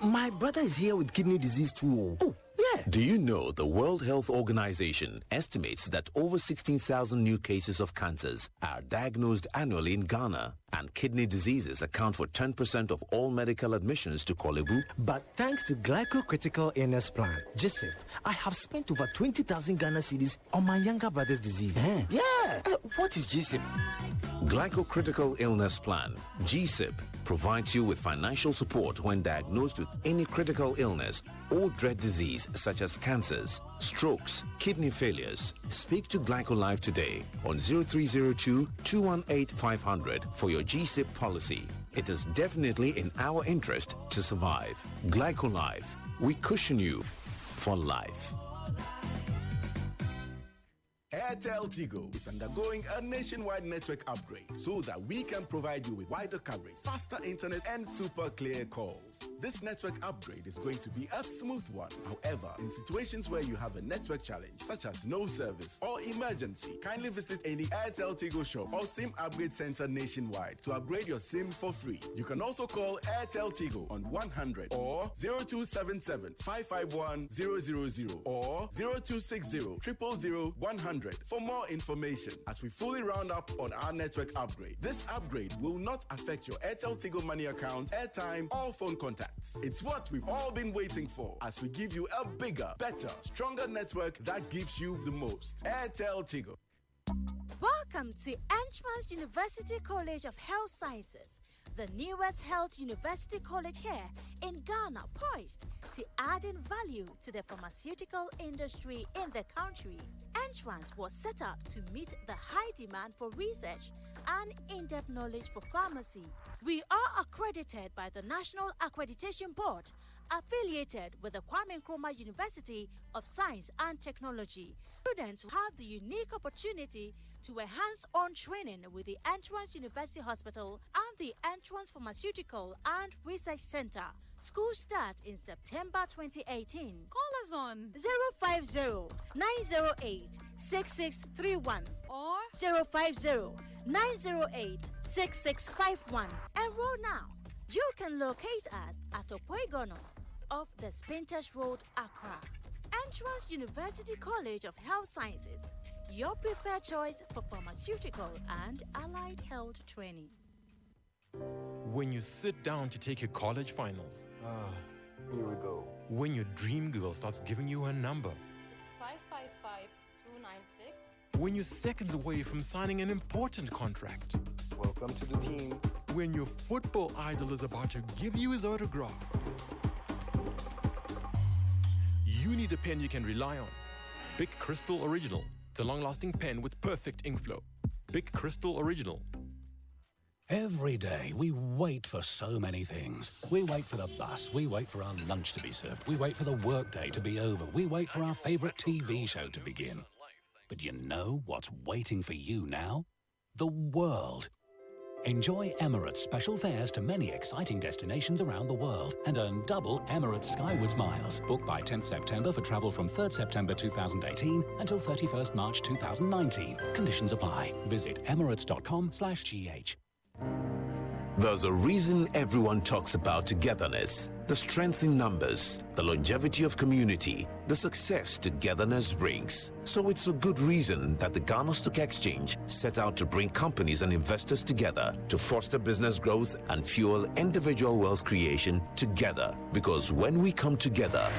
My brother is here with kidney disease too. Oh, yeah. Do you know the World Health Organization estimates that over 16,000 new cases of cancers are diagnosed annually in Ghana, and kidney diseases account for 10% of all medical admissions to Kolebu. But thanks to Glycocritical Illness Plan, GSIP, I have spent over 20,000 Ghana cedis on my younger brother's disease. Yeah! What is GSIP? Glycocritical Illness Plan, GSIP, provides you with financial support when diagnosed with any critical illness or dread disease such as cancers, strokes, kidney failures. Speak to GlycoLife today on 0302-218-500 for your GSIP policy. It is definitely in our interest to survive. GlycoLife, we cushion you for life. Airtel Tigo is undergoing a nationwide network upgrade so that we can provide you with wider coverage, faster internet, and super clear calls. This network upgrade is going to be a smooth one. However, in situations where you have a network challenge, such as no service or emergency, kindly visit any Airtel Tigo shop or SIM upgrade center nationwide to upgrade your SIM for free. You can also call Airtel Tigo on 100 or 0277 551 000 or 0260 000 100 for more information as we fully round up on our network upgrade. This upgrade will not affect your Airtel Tigo Money account, airtime, or phone contacts. It's what we've all been waiting for as we give you a bigger, better, stronger network that gives you the most. Airtel Tigo. Welcome to Entrance University College of Health Sciences, the newest health university college here in Ghana, poised to add in value to the pharmaceutical industry in the country. Entrance was set up to meet the high demand for research and in-depth knowledge for pharmacy. We are accredited by the National Accreditation Board, affiliated with the Kwame Nkrumah University of Science and Technology. Students have the unique opportunity to enhance on training with the Entrance University Hospital and the Entrance Pharmaceutical and Research Center. School start in September 2018. Call us on 050-908-6631 or 050-908-6651. Enroll now. You can locate us at Opoigono of the Spintesh Road, Accra. Entrance University College of Health Sciences, your preferred choice for pharmaceutical and allied health training. When you sit down to take your college finals. Here we go. When your dream girl starts giving you her number. It's 555296. When you're seconds away from signing an important contract. Welcome to the team. When your football idol is about to give you his autograph. You need a pen you can rely on. Big Crystal Original, the long-lasting pen with perfect ink flow. Big Crystal Original. Every day, we wait for so many things. We wait for the bus. We wait for our lunch to be served. We wait for the workday to be over. We wait for our favorite TV show to begin. But you know what's waiting for you now? The world. Enjoy Emirates special fares to many exciting destinations around the world and earn double Emirates Skywards miles. Book by 10th September for travel from 3rd September 2018 until 31st March 2019. Conditions apply. Visit emirates.com/gh. There's a reason everyone talks about togetherness, the strength in numbers, the longevity of community, the success togetherness brings. So it's a good reason that the Ghana Stock Exchange set out to bring companies and investors together to foster business growth and fuel individual wealth creation together. Because when we come together,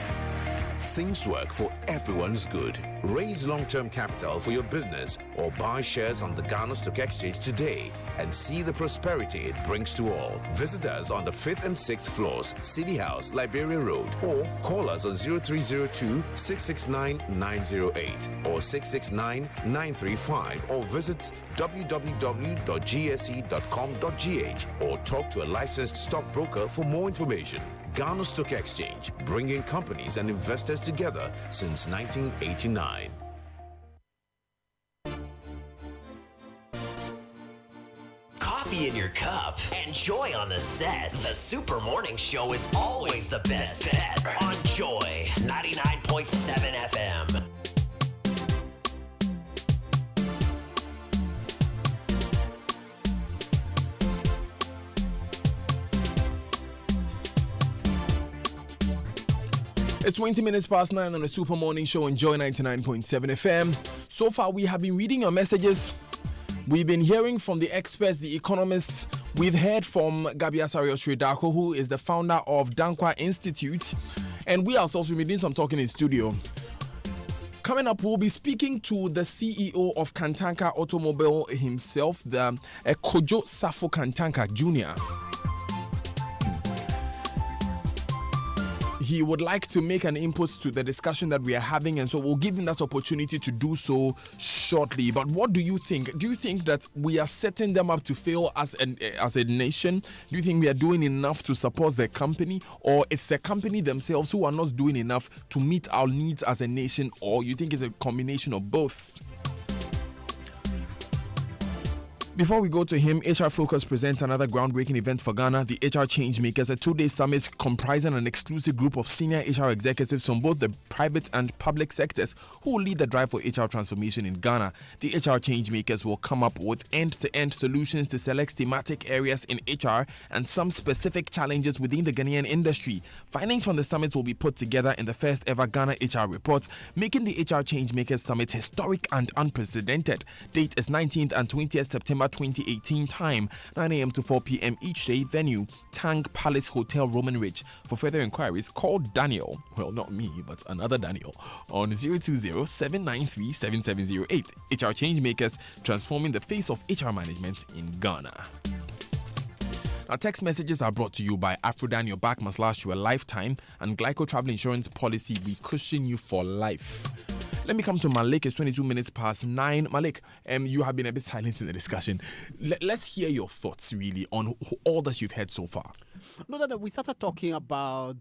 things work for everyone's good. Raise long-term capital for your business or buy shares on the Ghana Stock Exchange today and see the prosperity it brings to all. Visit us on the 5th and 6th floors, City House, Liberia Road, or call us on 0302-669-908 or 669-935 or visit www.gse.com.gh or talk to a licensed stockbroker for more information. Ghana Stock Exchange, bringing companies and investors together since 1989. Coffee in your cup and joy on the set. The Super Morning Show is always the best bet on Joy 99.7 FM. It's 20 minutes past 9 on the Super Morning Show on Joy 99.7 FM. So far, we have been reading your messages. We've been hearing from the experts, the economists. We've heard from Gabi Asari-Osredako, who is the founder of Dankwa Institute. And we ourselves, we've been doing some talking in studio. Coming up, we'll be speaking to the CEO of Kantanka Automobile himself, the Kojo Safo Kantanka Jr. He would like to make an input to the discussion that we are having, and so we'll give him that opportunity to do so shortly. But what do you think? Do you think that we are setting them up to fail as a nation? Do you think we are doing enough to support the company, or it's the company themselves who are not doing enough to meet our needs as a nation, or you think it's a combination of both? Before we go to him, HR Focus presents another groundbreaking event for Ghana, the HR Changemakers, a 2-day summit comprising an exclusive group of senior HR executives from both the private and public sectors who will lead the drive for HR transformation in Ghana. The HR Changemakers will come up with end-to-end solutions to select thematic areas in HR and some specific challenges within the Ghanaian industry. Findings from the summit will be put together in the first ever Ghana HR report, making the HR Changemakers Summit historic and unprecedented. Date is 19th and 20th September 2018. Time 9 a.m. to 4 p.m. each day. Venue Tang Palace Hotel, Roman Ridge. For further inquiries, call Daniel, well, not me, but another Daniel, on 020-793-7708. HR Changemakers, transforming the face of HR management in Ghana. Our text messages are brought to you by Afrodan. Your back must last you a lifetime, and Glyco Travel Insurance Policy, we cushion you for life. Let me come to Malik. It's 22 minutes past 9. Malik, you have been a bit silent in the discussion. Let's hear your thoughts, really, on all that you've heard so far. No, we started talking about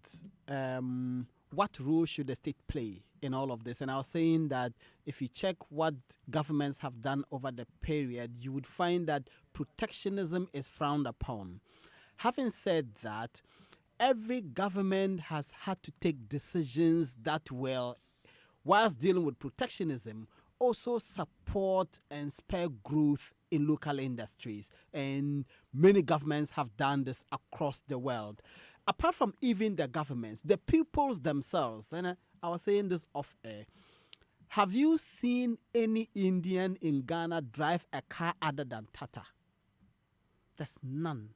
what role should the state play in all of this. And I was saying that if you check what governments have done over the period, you would find that protectionism is frowned upon. Having said that, every government has had to take decisions that will, whilst dealing with protectionism, also support and spur growth in local industries. And many governments have done this across the world. Apart from even the governments, the peoples themselves, and I was saying this off air, have you seen any Indian in Ghana drive a car other than Tata? There's none.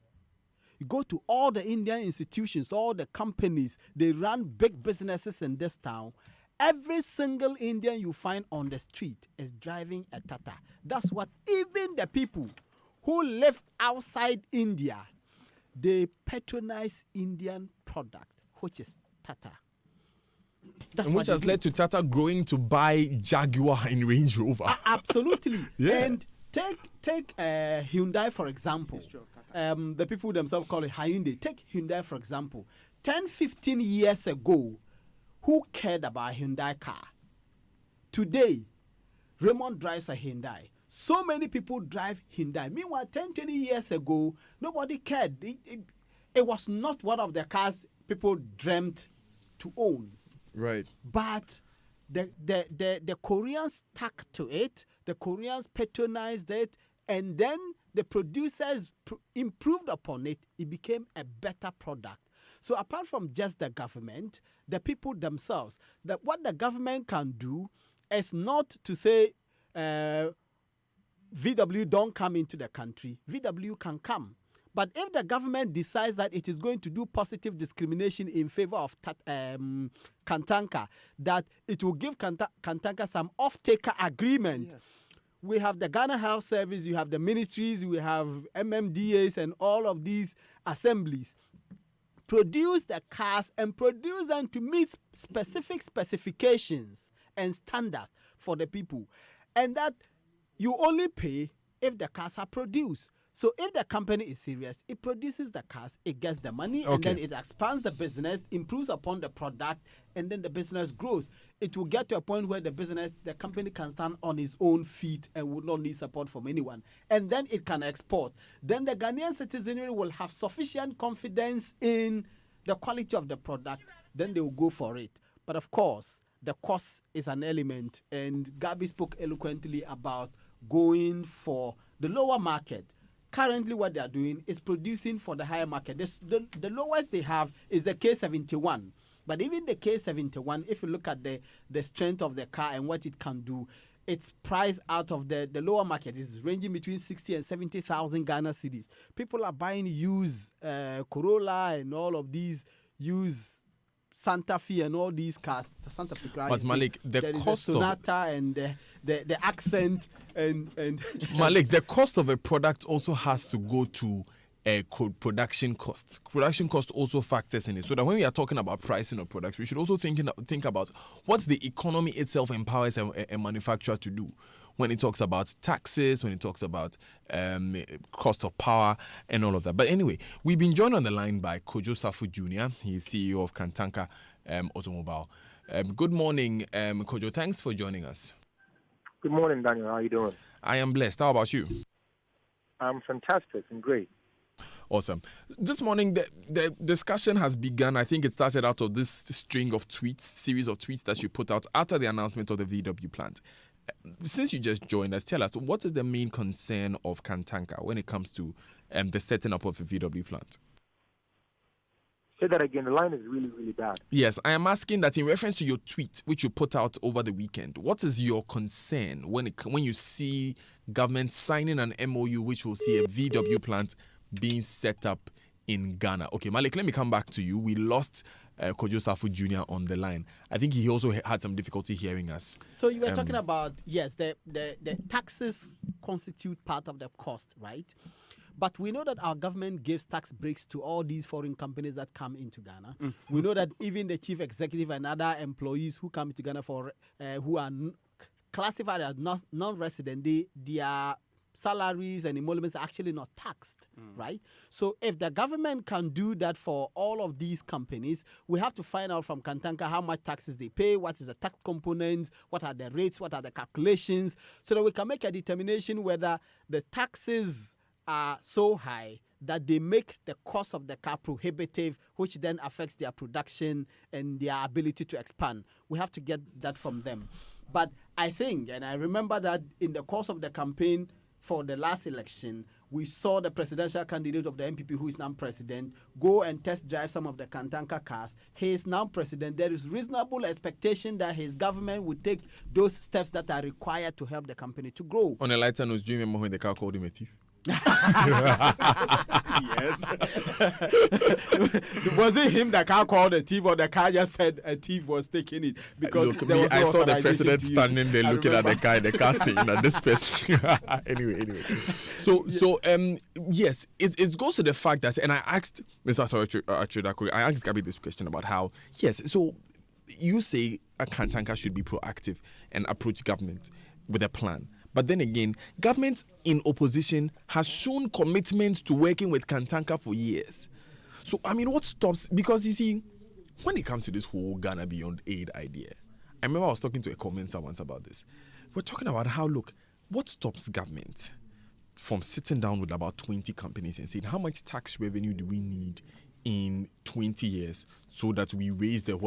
You go to all the Indian institutions, all the companies, they run big businesses in this town. Every single Indian you find on the street is driving a Tata. That's what even the people who live outside India, they patronize Indian product, which is Tata. That's which has led to Tata growing to buy Jaguar in Range Rover. Absolutely. Yeah. And take Hyundai, for example. The people themselves call it Hyundai. Take Hyundai, for example. 10, 15 years ago, who cared about a Hyundai car? Today, Raymond drives a Hyundai. So many people drive Hyundai. Meanwhile, 10, 20 years ago, nobody cared. It was not one of the cars people dreamt to own. Right. But the Koreans stuck to it. The Koreans patronized it. And then the producers improved upon it. It became a better product. So apart from just the government, the people themselves, that what the government can do is not to say VW don't come into the country. VW can come. But if the government decides that it is going to do positive discrimination in favor of Kantanka, that it will give Kantanka some off-taker agreement. Yes. We have the Ghana Health Service, you have the ministries, we have MMDAs and all of these assemblies. Produce the cars and produce them to meet specific specifications and standards for the people. And that you only pay if the cars are produced. So if the company is serious, it produces the cars, it gets the money, and then it expands the business, improves upon the product, and then the business grows. It will get to a point where the company can stand on its own feet and would not need support from anyone. And then it can export. Then the Ghanaian citizenry will have sufficient confidence in the quality of the product. Then they will go for it. But of course, the cost is an element. And Gabi spoke eloquently about going for the lower market. Currently, what they are doing is producing for the higher market. The lowest they have is the K71. But even the K71, if you look at the strength of the car and what it can do, its price out of the lower market is ranging between 60 and 70,000 Ghana cedis. People are buying used Corolla and all of these used Santa Fe and all these cars. The Santa Fe car. But Malik, the cost of Sonata and the accent and Malik, the cost of a product also has to go to production cost. Production cost also factors in it. So that when we are talking about pricing of products, we should also think about what's the economy itself empowers a manufacturer to do. When it talks about taxes, when it talks about cost of power and all of that. But anyway, we've been joined on the line by Kojo Safu Jr. He's CEO of Kantanka Automobile. Good morning, Kojo. Thanks for joining us. Good morning, Daniel. How are you doing? I am blessed. How about you? I'm fantastic and great. Awesome. This morning, the discussion has begun. I think it started out of this series of tweets that you put out after the announcement of the VW plant. Since you just joined us, tell us, what is the main concern of Kantanka when it comes to the setting up of a VW plant? Say that again. The line is really, really bad. Yes, I am asking that in reference to your tweet, which you put out over the weekend. What is your concern when you see government signing an MOU which will see a VW plant being set up in Ghana? Okay, Malik, let me come back to you. We lost Kojo Safu Jr. on the line. I think he also had some difficulty hearing us. So you were talking about, yes, the taxes constitute part of the cost, right? But we know that our government gives tax breaks to all these foreign companies that come into Ghana. We know that even the chief executive and other employees who come to Ghana who are classified as non-resident, their salaries and emoluments are actually not taxed, right? So if the government can do that for all of these companies, we have to find out from Kantanka how much taxes they pay, what is the tax component, what are the rates, what are the calculations, so that we can make a determination whether the taxes are so high that they make the cost of the car prohibitive, which then affects their production and their ability to expand. We have to get that from them. But I think, and I remember that in the course of the campaign for the last election, we saw the presidential candidate of the MPP, who is now president, go and test drive some of the Kantanka cars. He is now president. There is reasonable expectation that his government would take those steps that are required to help the company to grow. On a lighter note, do you remember when the car called him a thief? Yes. Was it him that car called a thief, or the car just said a thief was taking it? Because look, I saw the president standing there looking at the car, and the car saying that this person. anyway. So yes, it goes to the fact that, and I asked Mr. Achidako, I asked Gabi this question about how, yes, so you say a Kantanka should be proactive and approach government with a plan. But then again, government in opposition has shown commitment to working with Kantanka for years. So, I mean, what stops? Because you see, when it comes to this whole Ghana Beyond Aid idea, I remember I was talking to a commenter once about this. We're talking about how, look, what stops government from sitting down with about 20 companies and saying, how much tax revenue do we need in 20 years so that we raise the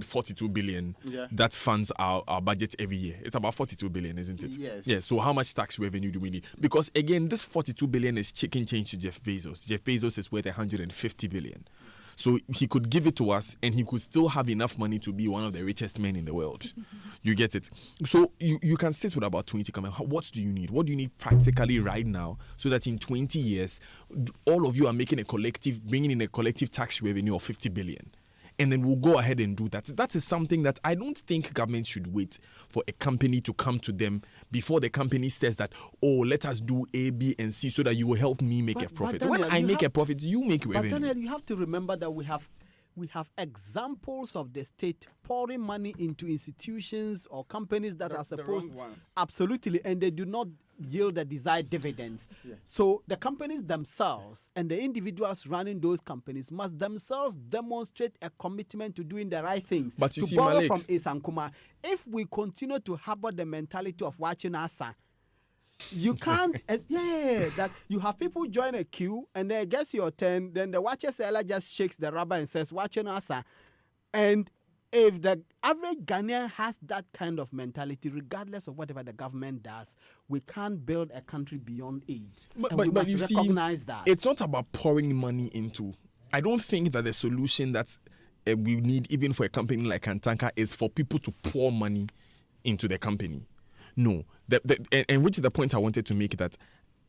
42 billion that funds our budget every year? It's about 42 billion, isn't it? Yes. Yeah. So how much tax revenue do we need? Because again, this 42 billion is chicken change to Jeff Bezos. Jeff Bezos is worth 150 billion. So he could give it to us and he could still have enough money to be one of the richest men in the world. You get it? So you can sit with about 20 comments. What do you need? What do you need practically right now so that in 20 years, all of you are bringing in a collective tax revenue of 50 billion? And then we'll go ahead and do that. That is something that I don't think government should wait for a company to come to them before the company says that, oh, let us do A, B, and C so that you will help me make a profit. Daniel, when I make a profit, you make revenue. But Daniel, you have to remember that we have examples of the state pouring money into institutions or companies that are supposed absolutely, and they do not yield the desired dividends. Yeah. So the companies themselves and the individuals running those companies must themselves demonstrate a commitment to doing the right things. But you to see, borrow Malik, from Isankuma, if we continue to harbor the mentality of watching Asa, you can't, that you have people join a queue and then it gets your turn, then the watcher seller just shakes the rubber and says, watching Asa. And if the average Ghanaian has that kind of mentality, regardless of whatever the government does, we can't build a country beyond aid. But you recognize see, that. It's not about pouring money into. I don't think that the solution that we need, even for a company like Kantanka, is for people to pour money into the company. No, and which is the point I wanted to make, that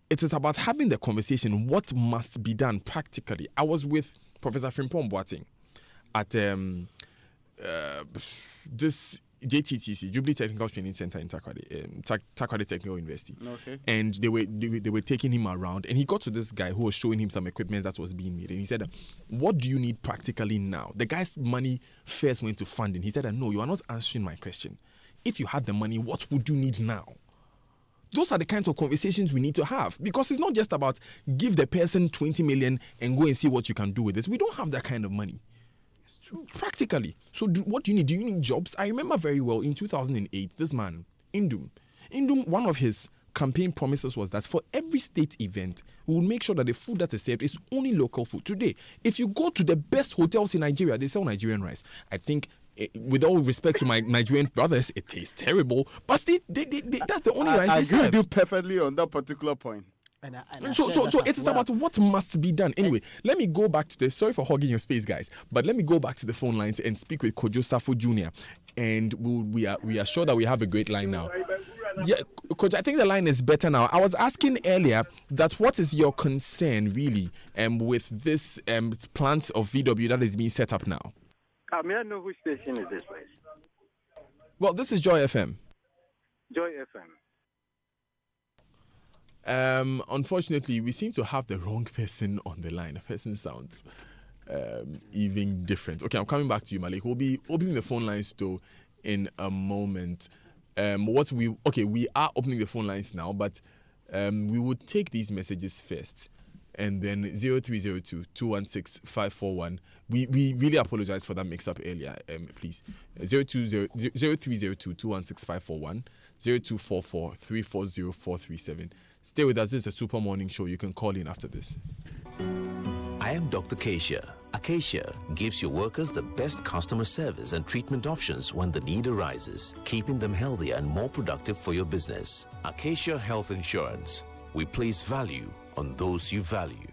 it is about having the conversation. What must be done practically? I was with Professor Frimpong Boateng at this JTTC, Jubilee Technical Training Center in Takoradi Technical University. Okay. And they were taking him around, and he got to this guy who was showing him some equipment that was being made, and he said, "What do you need practically now?" The guy's money first went to funding. He said, "No, you are not answering my question. If you had the money, what would you need now?" Those are the kinds of conversations we need to have, because it's not just about give the person 20 million and go and see what you can do with this. We don't have that kind of money. It's true. Practically. So what do you need? Do you need jobs? I remember very well in 2008, this man, Indum, one of his campaign promises was that for every state event, we will make sure that the food that is served is only local food. Today, if you go to the best hotels in Nigeria, they sell Nigerian rice. I think, with all respect to my Nigerian brothers, it tastes terrible, but that's the only rice they serve. I agree with you perfectly on that particular point. So it is about what must be done. Anyway, let me go back to sorry for hogging your space, guys, but let me go back to the phone lines and speak with Kojo Safo Jr. And we are sure that we have a great line now. Yeah, Coach, I think the line is better now. I was asking earlier that what is your concern really with this plant of VW that is being set up now? May I know which station is this, please? Well, this is Joy FM. Joy FM. Unfortunately, we seem to have the wrong person on the line. The person sounds even different. Okay, I'm coming back to you, Malik. We'll be opening the phone lines though in a moment. We are opening the phone lines now, but we would take these messages first. And then 0302-216-541. We really apologize for that mix-up earlier, please. 0302-216-541, 0244-340437. Stay with us. This is a Super Morning Show. You can call in after this. I am Dr. Acacia. Acacia gives your workers the best customer service and treatment options when the need arises, keeping them healthier and more productive for your business. Acacia Health Insurance. We place value on those you value.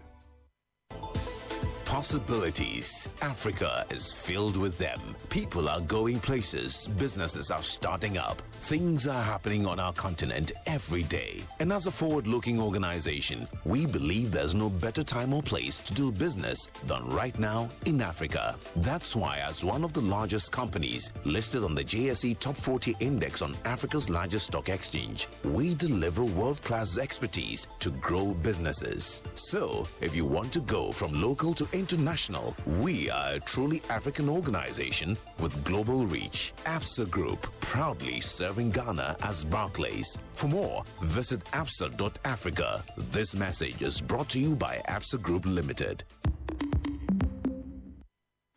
Possibilities. Africa is filled with them. People are going places. Businesses are starting up. Things are happening on our continent every day. And as a forward-looking organization, we believe there's no better time or place to do business than right now in Africa. That's why, as one of the largest companies listed on the JSE Top 40 Index on Africa's largest stock exchange, we deliver world-class expertise to grow businesses. So, if you want to go from local to international, we are a truly African organization with global reach. ABSA Group, proudly serving Ghana as Barclays. For more, visit absa.africa. This message is brought to you by ABSA Group Limited.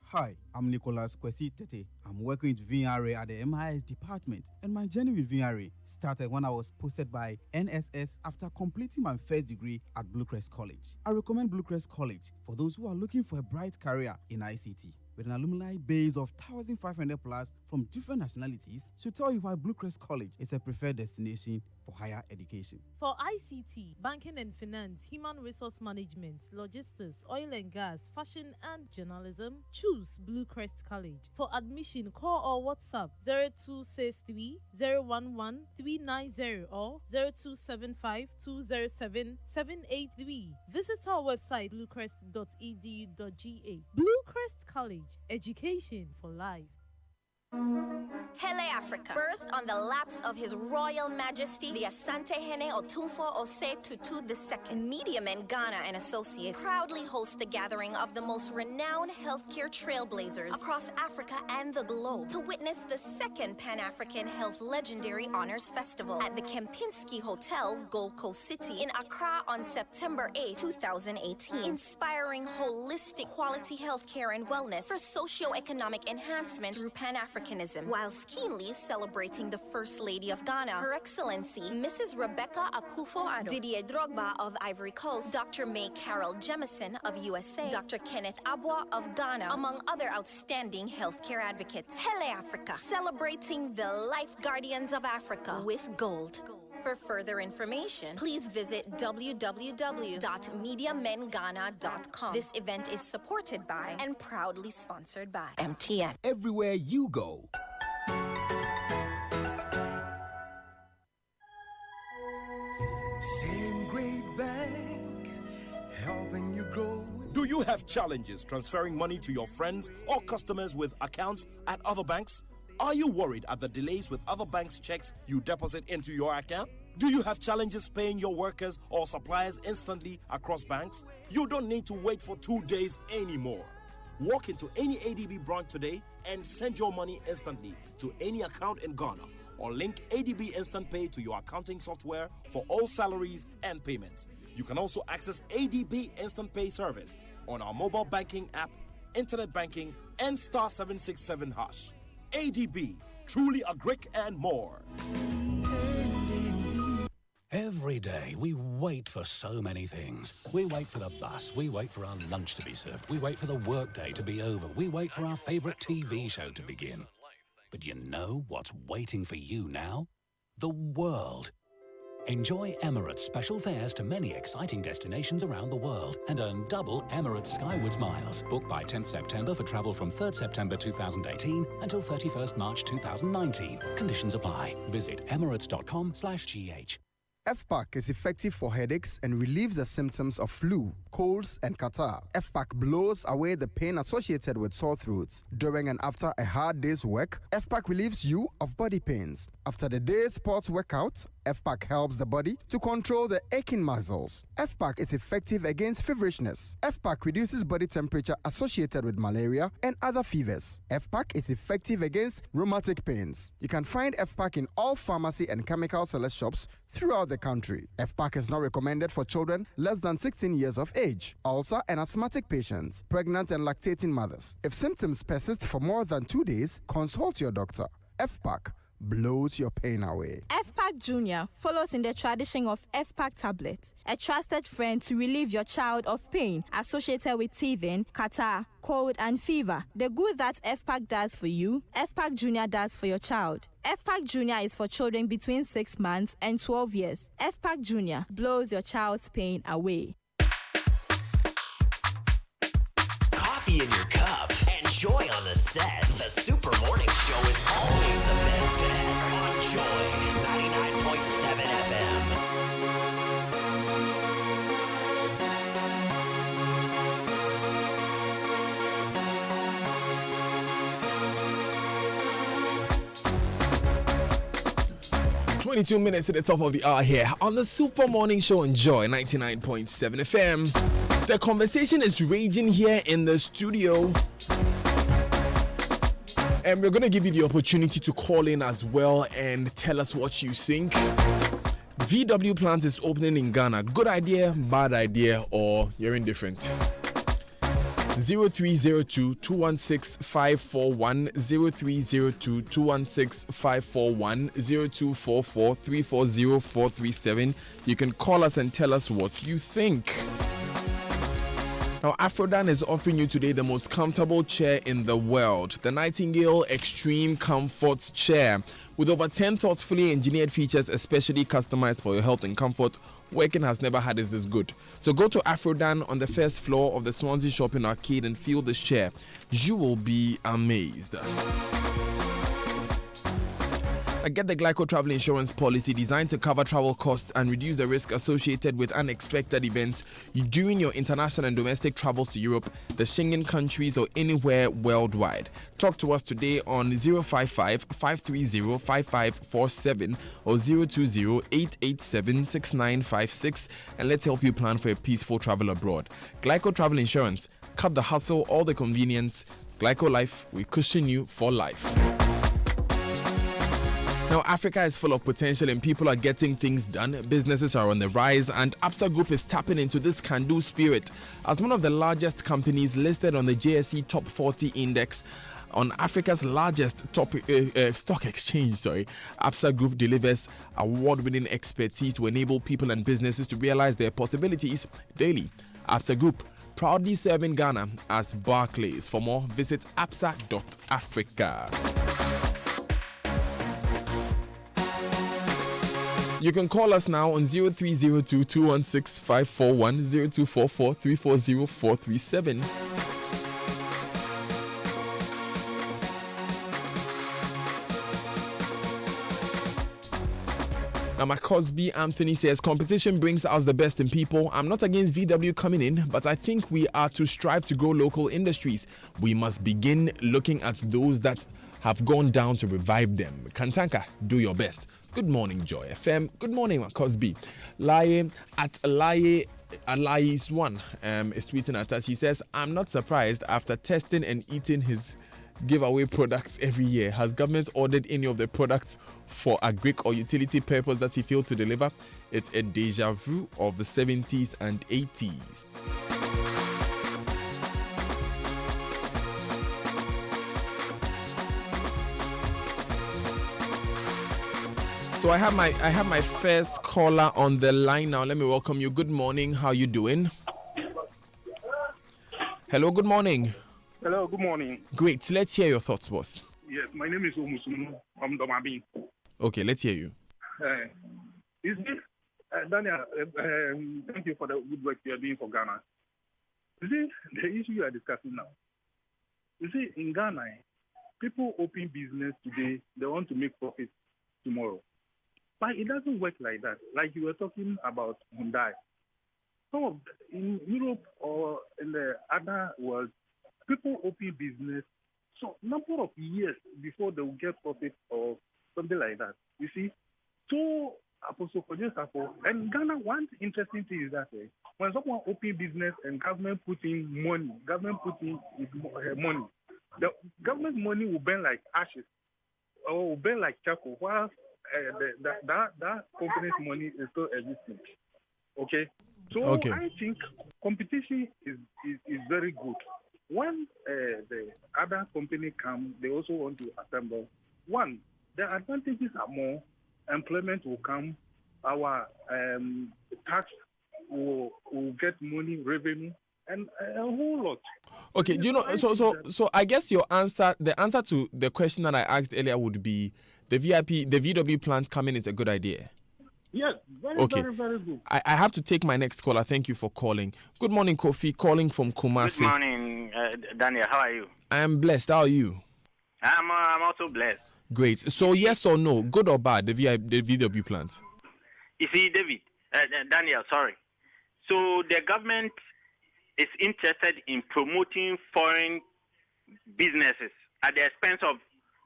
Hi, I'm Nicholas Kwesi Tete. I'm working with VRA at the MIS department, and my journey with VRA started when I was posted by NSS after completing my first degree at Bluecrest College. I recommend Bluecrest College for those who are looking for a bright career in ICT. With an alumni base of 1,500 plus from different nationalities, should tell you why Bluecrest College is a preferred destination for higher education. For ICT, banking and finance, human resource management, logistics, oil and gas, fashion and journalism, choose Bluecrest College. For admission, call or WhatsApp 0263 011 390 or 0275 207 783. Visit our website bluecrest.edu.ga. Bluecrest College, education for life. Hele Africa, birthed on the laps of His Royal Majesty, the Asante Hene Otumfo Ose Tutu II, Media Men Ghana and Associates proudly host the gathering of the most renowned healthcare trailblazers across Africa and the globe to witness the second Pan-African Health Legendary Honors Festival at the Kempinski Hotel, Gold Coast City in Accra on September 8, 2018, inspiring holistic quality healthcare and wellness for socio-economic enhancement through Pan-Africanism, whilst keenly celebrating the First Lady of Ghana, Her Excellency Mrs. Rebecca Akufo-Addo, Didier Drogba of Ivory Coast, Dr. May Carol Jemison of USA, Dr. Kenneth Abwa of Ghana, among other outstanding healthcare advocates. Hele Africa, celebrating the life guardians of Africa with gold. For further information, please visit www.mediamengana.com. This event is supported by and proudly sponsored by MTN. Everywhere you go. Same great bank, helping you grow. Do you have challenges transferring money to your friends or customers with accounts at other banks? Are you worried at the delays with other banks' checks you deposit into your account? Do you have challenges paying your workers or suppliers instantly across banks? You don't need to wait for 2 days anymore. Walk into any ADB branch today and send your money instantly to any account in Ghana, or link ADB Instant Pay to your accounting software for all salaries and payments. You can also access ADB Instant Pay service on our mobile banking app, internet banking, and star 767 hash. ADB, truly a Greek and more. Every day we wait for so many things. We wait for the bus, we wait for our lunch to be served, we wait for the workday to be over, we wait for our favourite TV show to begin. But you know what's waiting for you now? The world. Enjoy Emirates special fares to many exciting destinations around the world and earn double Emirates Skywards miles. Book by 10th September for travel from 3rd September 2018 until 31st March 2019. Conditions apply. Visit emirates.com/gh. FPAC is effective for headaches and relieves the symptoms of flu, colds, and catarrh. FPAC blows away the pain associated with sore throats. During and after a hard day's work, FPAC relieves you of body pains. After the day's sports workout, FPAC helps the body to control the aching muscles. FPAC is effective against feverishness. FPAC reduces body temperature associated with malaria and other fevers. FPAC is effective against rheumatic pains. You can find FPAC in all pharmacy and chemical select shops throughout the country. FPAC is not recommended for children less than 16 years of age, ulcer and asthmatic patients, pregnant and lactating mothers. If symptoms persist for more than 2 days, consult your doctor. FPAC blows your pain away. FPAC Junior follows in the tradition of FPAC tablets, a trusted friend to relieve your child of pain associated with teething, catarrh, cold, and fever. The good that FPAC does for you, FPAC Junior does for your child. FPAC Junior is for children between 6 months and 12 years. FPAC Junior blows your child's pain away. Coffee in your cup and joy on the set. The Super Morning Show is always the best bet on Joy 99.7 FM. "22 minutes to the top of the hour here on the Super Morning Show on Joy 99.7 FM. The conversation is raging here in the studio. And we're going to give you the opportunity to call in as well and tell us what you think. VW plant is opening in Ghana. Good idea, bad idea, or you're indifferent? 0302-216-541, 0302-216-541, 0244-340437. You can call us and tell us what you think. Now, Afrodan is offering you today the most comfortable chair in the world, the Nightingale Extreme Comfort Chair. With over 10 thoughtfully engineered features especially customized for your health and comfort, working has never had is this good. So go to Afrodan on the first floor of the Swansea Shopping Arcade and feel this chair. You will be amazed. Get the Glyco travel insurance policy designed to cover travel costs and reduce the risk associated with unexpected events during your international and domestic travels to Europe, the Schengen countries, or anywhere worldwide. Talk to us today on 055-530-5547 or 020-887-6956 and let's help you plan for a peaceful travel abroad. Glyco travel insurance. Cut the hustle, all the convenience. Glyco Life, we cushion you for life. Now, Africa is full of potential and people are getting things done. Businesses are on the rise and Absa Group is tapping into this can-do spirit. As one of the largest companies listed on the JSE Top 40 Index, on Africa's largest stock exchange, Absa Group delivers award-winning expertise to enable people and businesses to realize their possibilities daily. Absa Group, proudly serving Ghana as Barclays. For more, visit absa.africa. You can call us now on 0302 216 541 0244 340 437. Now, Cosby Anthony says competition brings us the best in people. I'm not against VW coming in, but I think we are to strive to grow local industries. We must begin looking at those that have gone down to revive them. Kantanka, do your best. Good morning, Joy FM. Good morning, Cosby. Laye Alais one is tweeting at us. He says, I'm not surprised after testing and eating his giveaway products every year. Has government ordered any of the products for agric or utility purpose that he failed to deliver? It's a deja vu of the 70s and 80s. So I have my first caller on the line now. Let me welcome you. Good morning. How you doing? Hello, good morning. Hello, good morning. Great. Let's hear your thoughts, boss. Yes, my name is Omusunu. I'm Domabin. Okay, let's hear you. Is this, Daniel, thank you for the good work you are doing for Ghana. You see, the issue you are discussing now. You see, in Ghana, people open business today, they want to make profit tomorrow. But it doesn't work like that. Like you were talking about Hyundai. In Europe or in the other world, people open business so number of years before they will get profit or something like that. You see? So, and Ghana, one interesting thing is that when someone open business and government put in money, the government money will burn like ashes or will burn like charcoal, while that company's money is still existing. Okay? So I think competition is very good. When the other company come, they also want to assemble. One, the advantages are more. Employment will come. Our tax will get money, revenue, and a whole lot. Okay, do you know? So I guess the answer to the question that I asked earlier would be the VW plant coming is a good idea. Yes, very good. I have to take my next caller. Thank you for calling. Good morning, Kofi, calling from Kumasi. Good morning, Daniel. How are you? I am blessed. How are you? I'm also blessed. Great. So yes or no, good or bad, the VW plant? You see, Daniel, sorry. So the government is interested in promoting foreign businesses at the expense of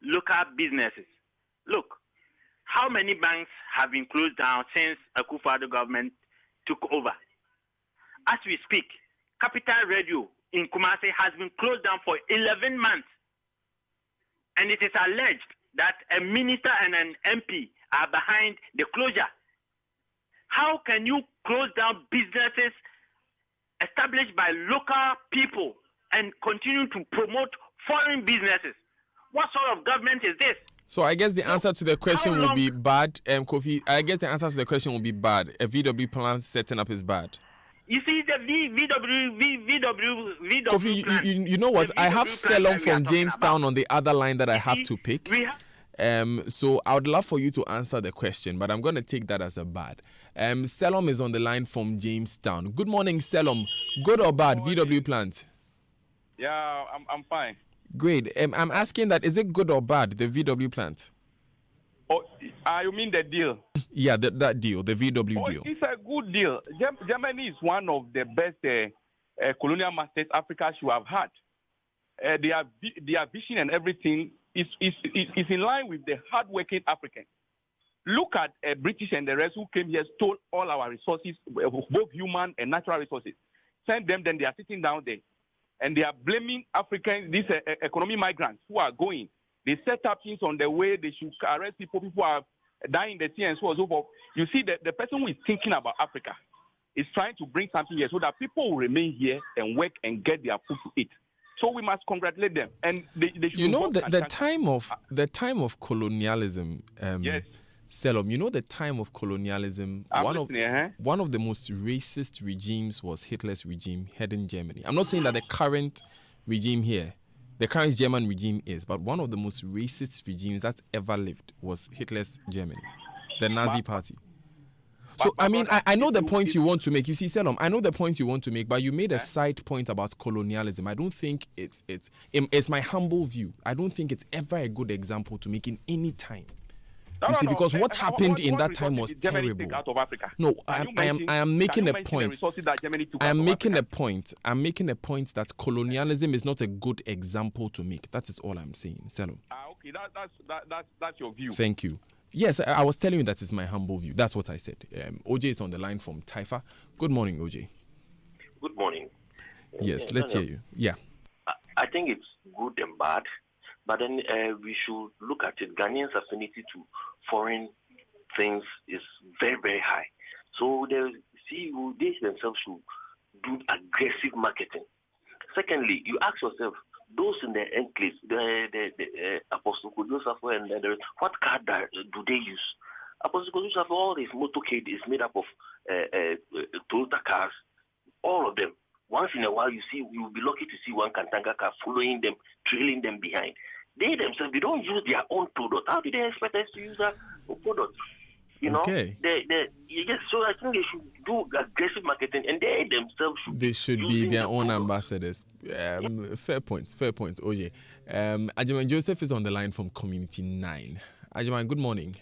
local businesses. Look, how many banks have been closed down since Akufo-Addo government took over? As we speak, Capital Radio in Kumasi has been closed down for 11 months. And it is alleged that a minister and an MP are behind the closure. How can you close down businesses established by local people and continue to promote foreign businesses? What sort of government is this? So I guess the answer to the question will be bad, Kofi. I guess the answer to the question will be bad. A VW plant setting up is bad. You see, the VW Kofi, plant, you know what? I have Selom from Jamestown on the other line that I have to pick. So I would love for you to answer the question, but I'm going to take that as a bad. Selom is on the line from Jamestown. Good morning, Selom. Good or bad, VW plant? Yeah, I'm fine. Great. I'm asking that, is it good or bad, the VW plant? Oh, you mean the deal? Yeah, that deal, the VW deal. It's a good deal. Germany is one of the best colonial masters Africa should have had. Their vision and everything is in line with the hardworking Africans. Look at British and the rest who came here, stole all our resources, both human and natural resources. Send them, then they are sitting down there. And they are blaming Africans, these economic migrants who are going. They set up things on the way. They should arrest people. People are dying in the sea and so on and so forth. You see, the person who is thinking about Africa is trying to bring something here so that people will remain here and work and get their food to eat. So we must congratulate them. And they should. You know, the time of colonialism. Yes. Selom, you know the time of colonialism. One of the most racist regimes was Hitler's regime heading Germany. I'm not saying that the current regime here, the current German regime is, but one of the most racist regimes that ever lived was Hitler's Germany, the Nazi party. So, I mean, I know the point you want to make. You see, Selom, I know the point you want to make, but you made a side point about colonialism. I don't think it's my humble view. I don't think it's ever a good example to make in any time. Because what happened in that time was terrible. No, I am making a point. I'm making a point that colonialism is not a good example to make. That is all I'm saying, Selom. Okay, that's your view. Thank you. Yes, I was telling you that is my humble view. That's what I said. OJ is on the line from Taifa. Good morning, OJ. Good morning. Yes, let's hear you. Yeah. I think it's good and bad, but then we should look at it. Ghanaians' affinity to foreign things is very, very high. So they themselves should do aggressive marketing. Secondly, you ask yourself, those in the enclaves, the Apostle Joseph and others, what car do they use? Apostle Joseph, all his motorcade is made up of Toyota cars, all of them. Once in a while, you'll be lucky to see one Kantanka car following them, trailing them behind. They themselves, they don't use their own product. How do they expect us to use that product? You know, yes. So I think they should do aggressive marketing, and they themselves should be their own ambassadors. Fair points, OJ. Ajiman Joseph is on the line from Community 9. Ajiman, good morning.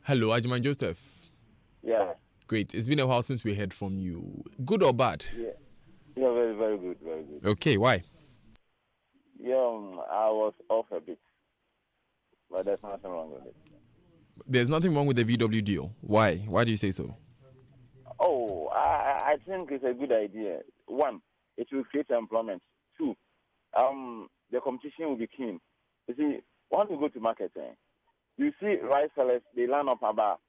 Hello, Ajiman Joseph. Yeah. Great. It's been a while since we heard from you. Good or bad? Yeah, very, very good, very good. Okay, why? Yeah, I was off a bit, but there's nothing wrong with it. There's nothing wrong with the VW deal. Why? Why do you say so? Oh, I think it's a good idea. One, it will create employment. Two, the competition will be keen. You see, once you go to market, you see rice sellers, they line up about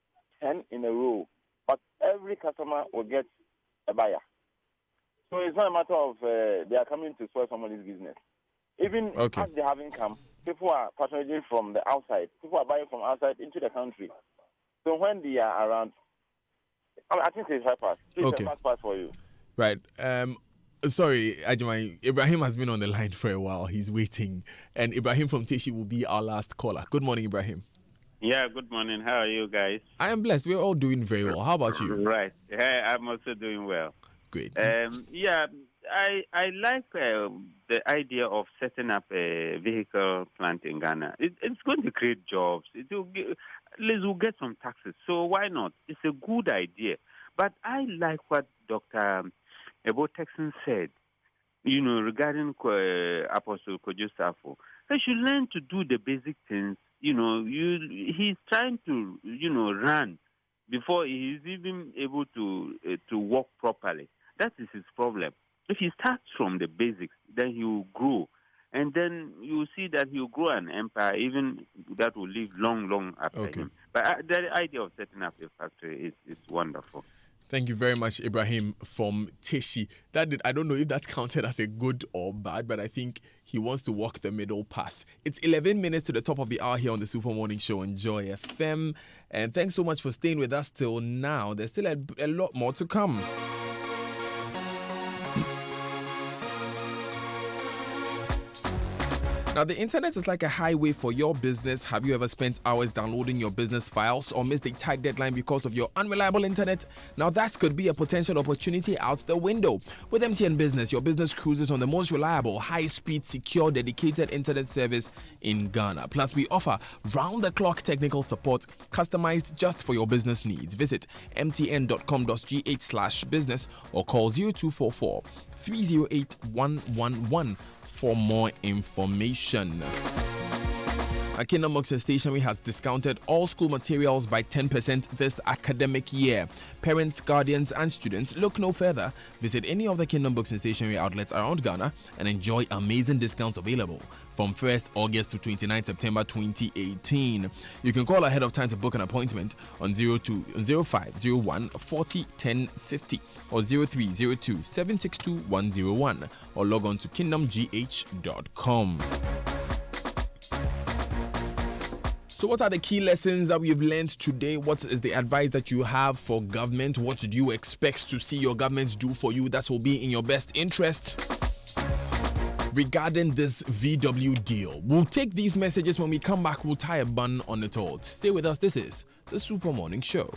10 in a row, but every customer will get a buyer. So it's not a matter of they are coming to spoil somebody's business. Even as they have income, people are patronizing from the outside. People are buying from outside into the country. So when they are around, I think it's fast pass. It's a fast pass for you. Right. Sorry, Ajimai. Ibrahim has been on the line for a while. He's waiting. And Ibrahim from Teshi will be our last caller. Good morning, Ibrahim. Yeah, good morning. How are you guys? I am blessed. We're all doing very well. How about you? Right. I'm also doing well. Great. I like the idea of setting up a vehicle plant in Ghana. It's going to create jobs. We'll get some taxes. So why not? It's a good idea. But I like what Dr. Ebo Texan said, regarding Apostle Kojo Safo. They should learn to do the basic things. He's trying to, run before he's even able to walk properly. That is his problem. If he starts from the basics, then he will grow. And then you will see that he will grow an empire, even that will live long, long after him. But the idea of setting up a factory is wonderful. Thank you very much, Ibrahim from Teshi. I don't know if that counted as a good or bad, but I think he wants to walk the middle path. It's 11 minutes to the top of the hour here on the Super Morning Show on Joy FM. And thanks so much for staying with us till now. There's still a lot more to come. Now, the internet is like a highway for your business. Have you ever spent hours downloading your business files or missed a tight deadline because of your unreliable internet? Now, that could be a potential opportunity out the window. With MTN Business, your business cruises on the most reliable, high-speed, secure, dedicated internet service in Ghana. Plus, we offer round-the-clock technical support customized just for your business needs. Visit mtn.com.gh/business or call 0244 308 111 for more information. Kingdom Books and Stationery has discounted all school materials by 10% this academic year. Parents, guardians, and students, look no further. Visit any of the Kingdom Books and Stationery outlets around Ghana and enjoy amazing discounts available from 1st August to 29 September 2018. You can call ahead of time to book an appointment on 0501 40 10 50 or 0302 762 101 or log on to kingdomgh.com. So what are the key lessons that we've learned today? What is the advice that you have for government? What do you expect to see your government do for you that will be in your best interest regarding this VW deal? We'll take these messages when we come back. We'll tie a bun on it all. Stay with us. This is the Super Morning Show.